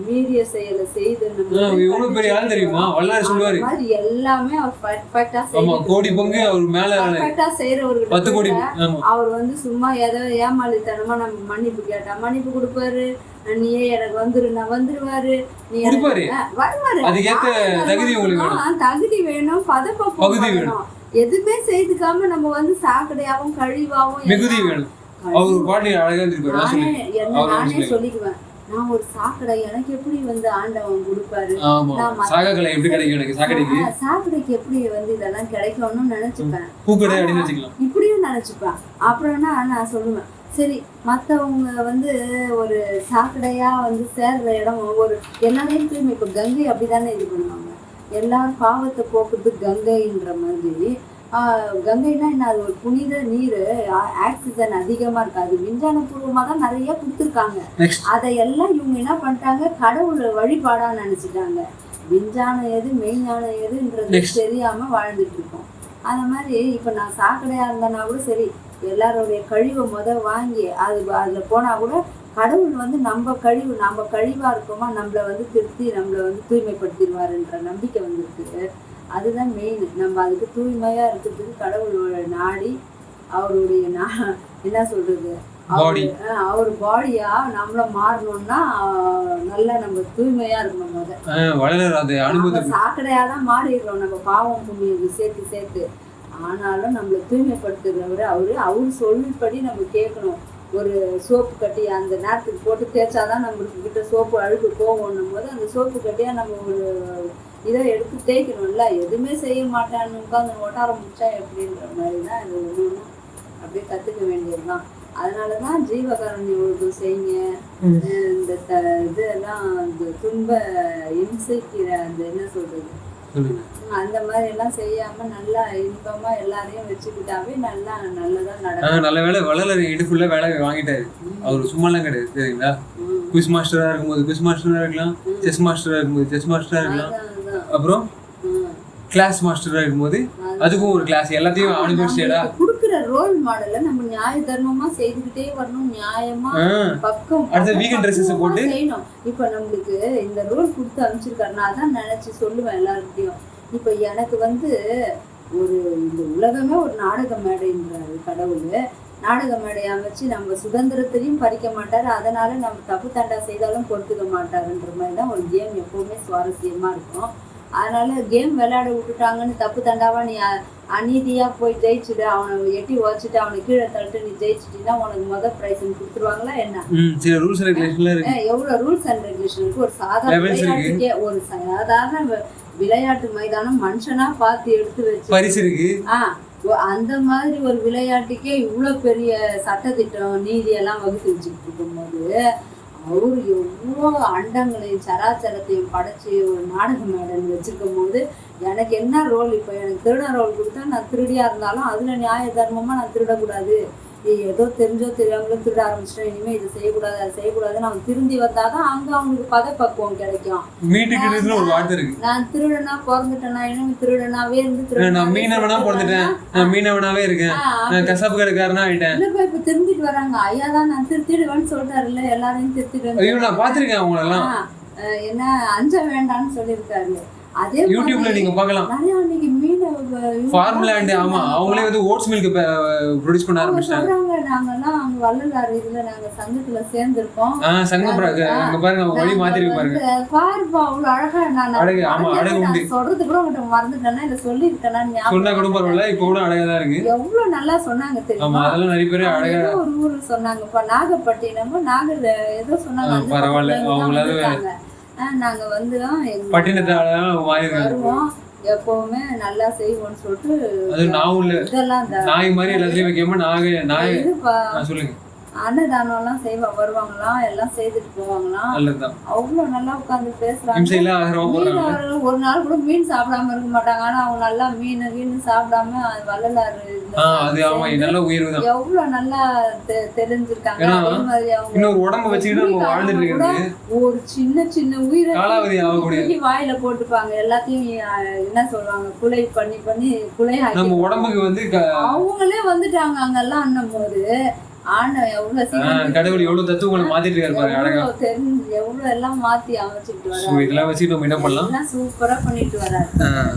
மீறிய செயலை செய்து தெரியுமா சொல்லுவாரு எல்லாமே கோடி பங்கு அவர் மேல செய்யறவர்கிட்ட அவர் வந்து சும்மா ஏதோ ஏமாளித்தனமா நம்ம மன்னிப்பு கேட்டா மன்னிப்பு கொடுப்பாரு. நீயே எனக்கு வந்துரு நான் வந்துருவாரு, நீ வருவாரு. தகுதி வேணும், பதப்பகுதி வேணும். எதுவுமே செய்துக்காம நம்ம வந்து சாக்கடையாவும் கழிவாவும் மிகுதி வேணும். நானே சொல்லிக்குவேன், நான் ஒரு சாக்கடை, எனக்கு எப்படி வந்து ஆண்டவன் கொடுப்பாரு, சாக்கடைக்கு எப்படி வந்து இதெல்லாம் கிடைக்கும்னு நினைச்சுப்பேன், இப்படியும் நினைச்சுப்பேன். அப்புறம்னா நான் சொல்லுவேன், சரி மற்றவங்க வந்து ஒரு சாக்கடையா வந்து சேர்ற இடம் ஒரு எல்லாரையும் தூய்மை, இப்போ கங்கை அப்படிதானே இது பண்ணுவாங்க, எல்லாரும் பாவத்தை போக்குறதுக்கு கங்கைன்ற மாதிரி. கங்கைனா என்ன, அது ஒரு புனித நீர், ஆக்சிஜன் அதிகமா இருக்காது, விஞ்ஞான பூர்வமா தான் நிறைய கொடுத்துருக்காங்க. அதையெல்லாம் இவங்க என்ன பண்ணிட்டாங்க, கடவுள் வழிபாடா நினைச்சிட்டாங்க. விஞ்ஞானம் எது மெய்ஞானம் எதுன்றது தெரியாம வாழ்ந்துட்டு இருக்கோம். அந்த மாதிரி இப்ப நான் சாக்கடையா இருந்தேன்னா கூட சரி, எல்லாருடைய கழிவை வாங்கி அதுல போனா கூட கடவுள் வந்து நம்ம கழிவா இருக்கோமா, நம்மள வந்து திருத்தி நம்மள வந்து தூய்மைப்படுத்திடுவாருன்ற நம்பிக்கை வந்துருக்கு. அதுதான் மெயின். நம்ம அதுக்கு தூய்மையா இருக்கிறதுக்கு கடவுளோட நாடி அவருடைய என்ன சொல்றது, அவர் பாடியா நம்மள மாறணும்னா நல்லா நம்ம தூய்மையா இருக்கணும். சாக்கடையாதான் மாறிடுறோம் நம்ம பாவம் புண்ணியம் சேர்த்து. ஆனாலும் நம்மளை தூய்மைப்படுத்துறவர் அவரு சொல்படி நம்ம கேட்கணும். ஒரு சோப்பு கட்டி அந்த நேரத்துக்கு போட்டு தேய்ச்சாதான் நம்மளுக்கு கிட்ட சோப்பு அழுக்கு போகணும் போது அந்த சோப்பு கட்டியா நம்ம ஒரு இதை எடுத்து தேய்க்கணும்ல. எதுவுமே செய்ய மாட்டான்னு உட்காந்து ஒட்டாரம் முடிச்சா எப்படின்ற மாதிரி தான் இது ஒன்று அப்படியே கற்றுக்க வேண்டியதுதான். அதனாலதான் ஜீவகாருண்ய ஒழுங்கு செய்யுங்க, இந்த இதெல்லாம் இந்த துன்ப இம்சைக்கிற அந்த என்ன சொல்றது அந்த மாதிரி எல்லாம் செய்யாம நல்லா இன்பமா எல்லாரையும் வச்சுக்கிட்டாவே நல்லதா நடக்கும். நல்ல வேலை வளர இடுப்புள்ள வேலை வாங்கிட்டாரு. அவரு சும்மாலாம் கிடையாது சரிங்களா. குவிஸ் மாஸ்டரா இருக்கும்போது குவிஸ் மாஸ்டரா இருக்கலாம், செஸ் மாஸ்டரா இருக்கும்போது செஸ் மாஸ்டரா இருக்கலாம், அப்புறம் கிளாஸ் மாஸ்டரா இருக்கும்போது அதுக்கும் ஒரு கிளாஸ், எல்லாத்தையும் அனுபவிச்சேடா. இருக்கிற ரோல் மாடலை நம்ம நியாய தர்மமா செய்துக்கிட்டே வரணும், நியாயமா பக்கம் போட்டு செய்யணும். இப்ப நம்மளுக்கு இந்த ரோல் கொடுத்து அனுப்பிச்சிருக்காரு, நான் அதான் நினைச்சு சொல்லுவேன் எல்லாருக்கிட்டையும். இப்ப எனக்கு வந்து இந்த உலகமே ஒரு நாடக மேடைன்றாரு கடவுள். நாடக மேடையை அமைச்சு நம்ம சுதந்திரத்திலையும் பறிக்க மாட்டாரு, அதனால நம்ம தப்பு தண்டா செய்தாலும் பொறுத்துக்க மாட்டாருன்ற மாதிரி தான் ஒரு கேம் எப்பவுமே சுவாரஸ்யமா இருக்கும். அதனால கேம் விளையாட விட்டுட்டாங்கன்னு தப்பு தண்டாவா நீ அநீதியா போய் ஜெயிச்சுட்டு அவனை எட்டி உதச்சிட்டு அவனை கீழே தள்ளிட்டு நீ ஜெயிச்சிட்டீங்கன்னா உனக்கு முதல் பிரைஸ் கொடுத்துருவாங்களா என்ன? எவ்வளவு ரூல்ஸ் அண்ட் ரெகுலேஷன் இருக்கு. ஒரு சாதாரண விளையாட்டுக்கே, ஒரு சாதாரண விளையாட்டு மைதானம் மனுஷனா பார்த்து எடுத்து வச்சு அந்த மாதிரி ஒரு விளையாட்டுக்கே இவ்வளவு பெரிய சட்டத்திட்டம் நீதி எல்லாம் வகுத்து வச்சுக்கிட்டு இருக்கும்போது அவரு எவ்வளோ அண்டங்களையும் சராச்சரத்தையும் படைச்சி ஒரு நாடக மேடைன்னு வச்சிருக்கும் போது எனக்கு என்ன ரோல்? இப்போ எனக்கு திருட ரோல் கொடுத்தா நான் திருடியா இருந்தாலும் அதுல நியாய தர்மமா நான் திருடக்கூடாது, ஏதோ தெரிஞ்சோ தெரியாமலோ திருட ஆரம்பிச்சிட்டேன், இனிமே இது செய்யக்கூடாது அது செய்யக்கூடாதுன்னு அவன் திருந்தி வந்தாதான் அங்க அவனுக்கு பதப்பக்குவம் கிடைக்கும். நான் திருடனா பிறந்துட்டேனா, இனிமே திருடனாவே இருந்து இப்ப திருந்திட்டு வராங்க. ஐயா தான் நான் திருத்திடுவேன்னு சொல்றாருல்ல, எல்லாரையும் திருத்திடுவேன், என்ன அஞ்ச வேண்டாம்னு சொல்லியிருக்காரு. அதே யூடியூப்ல நீங்க பார்க்கலாம். அன்னைக்கு மீன் ஃபார்ம்லாண்ட் ஆமா அவங்களே வந்து ஓட்ஸ் மில்க் ப்ரொடியூஸ் பண்ண ஆரம்பிச்சாங்க. நாங்கலாம் அங்க வள்ளலார் இதுல நாங்க சங்கத்துல சேர்ந்திருக்கோம். சங்கம் அங்க பாருங்க அவங்க வழி மாத்திரி பாருங்க. பார்ப்பா அவ்வளவு அழகா நான் அழகு உண்டு. சொல்றது கூட உங்கள்ட்ட மறந்துட்டேனா இல்ல சொல்லிருக்கேனா ஞாபகம் சொன்னா கூட பரவாயில்ல, இப்போ கூட அழகா தான் இருக்கு. எவ்வளவு நல்லா சொன்னாங்க தெரியுமா? ஆமா அதெல்லாம் நிறைய பேர் அழகா ஒரு ஊர் சொன்னாங்கப்பா, நாகப்பட்டினமோ நாகர் ஏதோ சொன்னாங்க. பரவாயில்ல அவங்களால நாங்க வந்து வருவோம் எப்பவுமே நல்லா செய்வோம்னு சொல்லிட்டு இதெல்லாம் நாய் மாதிரி எல்லாத்தையும் வைக்காம நாய் சொல்லுங்க அன்னதானம் எல்லாம் வருவாங்களாம், எல்லாம் செய்துட்டு போவாங்களாம். அவ்வளவு நல்லா உட்காந்து பேசுறாங்க. ஒரு நாள் கூட மீன் சாப்பிடாம இருக்க மாட்டாங்க. ஆனா அவங்க நல்லா மீன் சாப்பிடாம வள்ளலாறு எவ்வளவு நல்லா தெரிஞ்சிருக்காங்க. அதே மாதிரி அவங்க ஒரு சின்ன சின்ன உயிரை வாயில போட்டுப்பாங்க. எல்லாத்தையும் என்ன சொல்லுவாங்க, குலை பண்ணி குலை அவங்களே வந்துட்டாங்க அங்கெல்லாம் அண்ணும் போது. கடவுள் எவ்வளவு தத்துவங்களை மாத்திட்டு இருக்காரு, எவ்வளவு எல்லாம் மாத்தி அமைச்சிட்டு வராரு. இதெல்லாம் வச்சு நம்ம என்ன பண்ணலாம், சூப்பரா பண்ணிட்டு வராரு.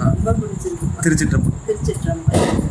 ரொம்ப பிடிச்சிருக்கு. திருச்சிற்றம்பலம்.